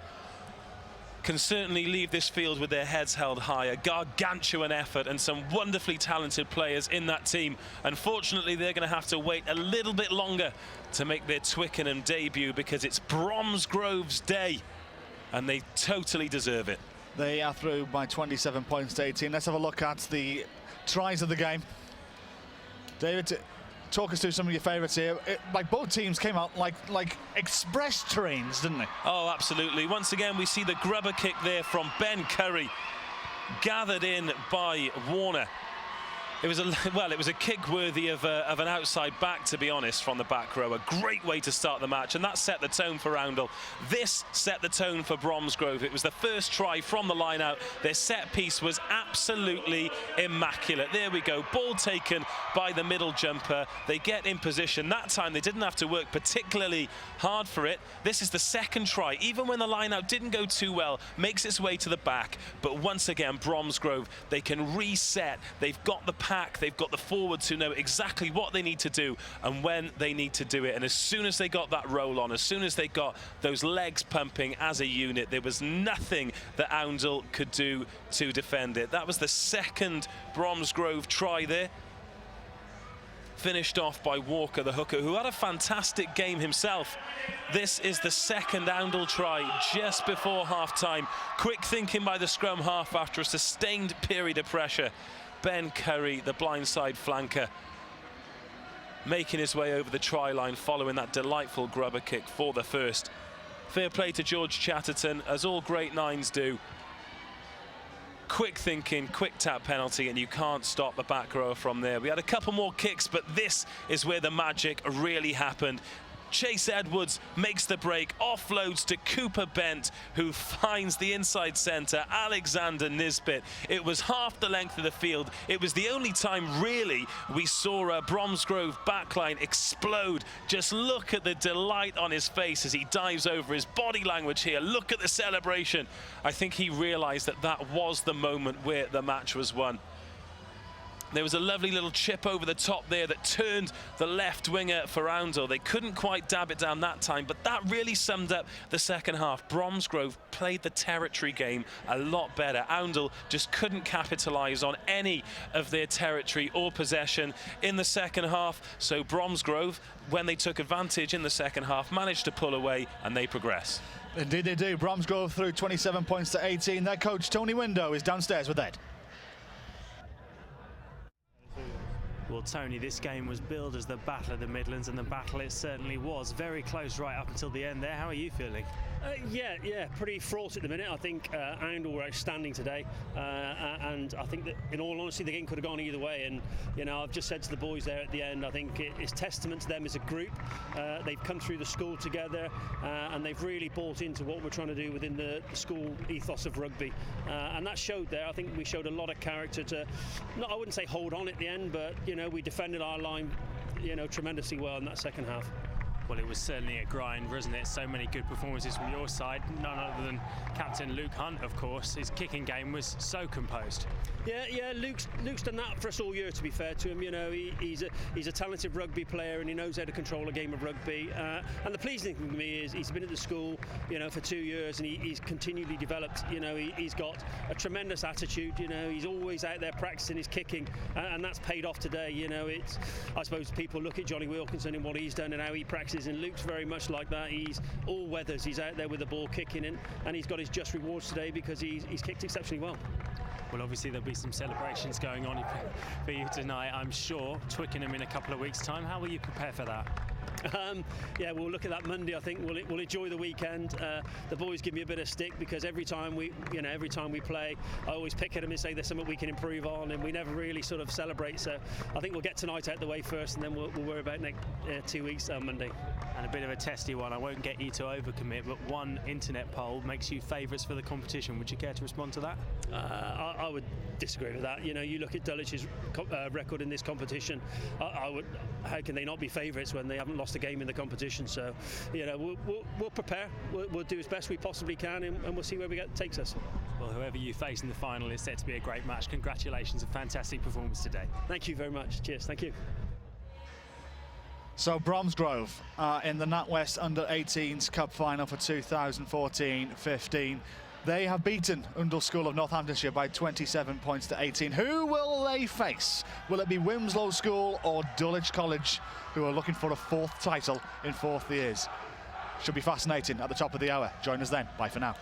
can certainly leave this field with their heads held high. A gargantuan effort and some wonderfully talented players in that team. Unfortunately, they're going to have to wait a little bit longer to make their Twickenham debut, because it's Bromsgrove's day and they totally deserve it. They are through by 27 points to 18. Let's have a look at the tries of the game. David, talk us through some of your favourites here. Like both teams came out like express trains, didn't they? Oh, absolutely. Once again, we see the grubber kick there from Ben Curry, gathered in by Warner. It was a kick worthy of an outside back, to be honest, from the back row. A great way to start the match, and that set the tone for Oundle. This set the tone for Bromsgrove. It was the first try from the line out. Their set piece was absolutely immaculate. There we go, ball taken by the middle jumper. They get in position. That time they didn't have to work particularly hard for it. This is the second try, even when the line out didn't go too well, makes its way to the back. But once again, Bromsgrove, they can reset. They've got the pack, they've got the forwards who know exactly what they need to do and when they need to do it. And as soon as they got that roll on, as soon as they got those legs pumping as a unit, there was nothing that Oundle could do to defend it. That was the second Bromsgrove try there. Finished off by Walker, the hooker, who had a fantastic game himself. This is the second Oundle try just before half-time. Quick thinking by the scrum half after a sustained period of pressure. Ben Curry, the blindside flanker, making his way over the try line following that delightful grubber kick for the first. Fair play to George Chatterton, as all great nines do. Quick thinking, quick tap penalty, and you can't stop the back rower from there. We had a couple more kicks, but this is where the magic really happened. Chase Edwards makes the break, offloads to Cooper Bent, who finds the inside centre, Alexander Nisbet. It was half the length of the field. It was the only time, really, we saw a Bromsgrove backline explode. Just look at the delight on his face as he dives over. His body language here. Look at the celebration. I think he realised that that was the moment where the match was won. There was a lovely little chip over the top there that turned the left winger for Oundle. They couldn't quite dab it down that time, but that really summed up the second half. Bromsgrove played the territory game a lot better. Oundle just couldn't capitalise on any of their territory or possession in the second half. So Bromsgrove, when they took advantage in the second half, managed to pull away and they progress. Indeed they do. Bromsgrove through 27 points to 18. Their coach, Tony Window, is downstairs with Ed. Well, Tony, this game was billed as the Battle of the Midlands, and the battle it certainly was. Very close right up until the end there. How are you feeling? Yeah, pretty fraught at the minute. I think Oundle were outstanding today, and I think that, in all honesty, the game could have gone either way. And you know, I've just said to the boys there at the end, I think it's testament to them as a group. They've come through the school together, and they've really bought into what we're trying to do within the school ethos of rugby, and that showed there. I think we showed a lot of character to, I wouldn't say hold on at the end, but you know, we defended our line, you know, tremendously well in that second half. Well, it was certainly a grind, wasn't it? So many good performances from your side, none other than Captain Luke Hunt, of course. His kicking game was so composed. Yeah, Luke's done that for us all year, to be fair to him. You know, he's a talented rugby player and he knows how to control a game of rugby. And the pleasing thing to me is he's been at the school, you know, for 2 years, and he's continually developed. You know, he's got a tremendous attitude. You know, he's always out there practicing his kicking, and that's paid off today. You know, I suppose people look at Johnny Wilkinson and what he's done and how he practices, and Luke's very much like that. He's all weathers. He's out there with the ball kicking in, and he's got his just rewards today because he's kicked exceptionally well. Well, obviously there'll be some celebrations going on for you tonight, I'm sure. Twickenham in a couple of weeks' time. How will you prepare for that? Yeah, we'll look at that Monday. I think we'll enjoy the weekend. The boys give me a bit of stick because every time we play, I always pick at them and say there's something we can improve on, and we never really sort of celebrate. So I think we'll get tonight out the way first, and then we'll worry about next 2 weeks on Monday. And a bit of a testy one. I won't get you to overcommit, but one internet poll makes you favourites for the competition. Would you care to respond to that? I would disagree with that. You know, you look at Dulwich's record in this competition. How can they not be favourites when they haven't lost a game in the competition? So, you know, we'll prepare. We'll do as best we possibly can, and we'll see where takes us. Well, whoever you face in the final is set to be a great match. Congratulations, a fantastic performance today. Thank you very much. Cheers. Thank you. So Bromsgrove in the Natwest Under-18s Cup final for 2014-15. They have beaten Oundle School of Northamptonshire by 27 points to 18. Who will they face? Will it be Wilmslow School or Dulwich College, who are looking for a fourth title in 4 years? Should be fascinating at the top of the hour. Join us then. Bye for now.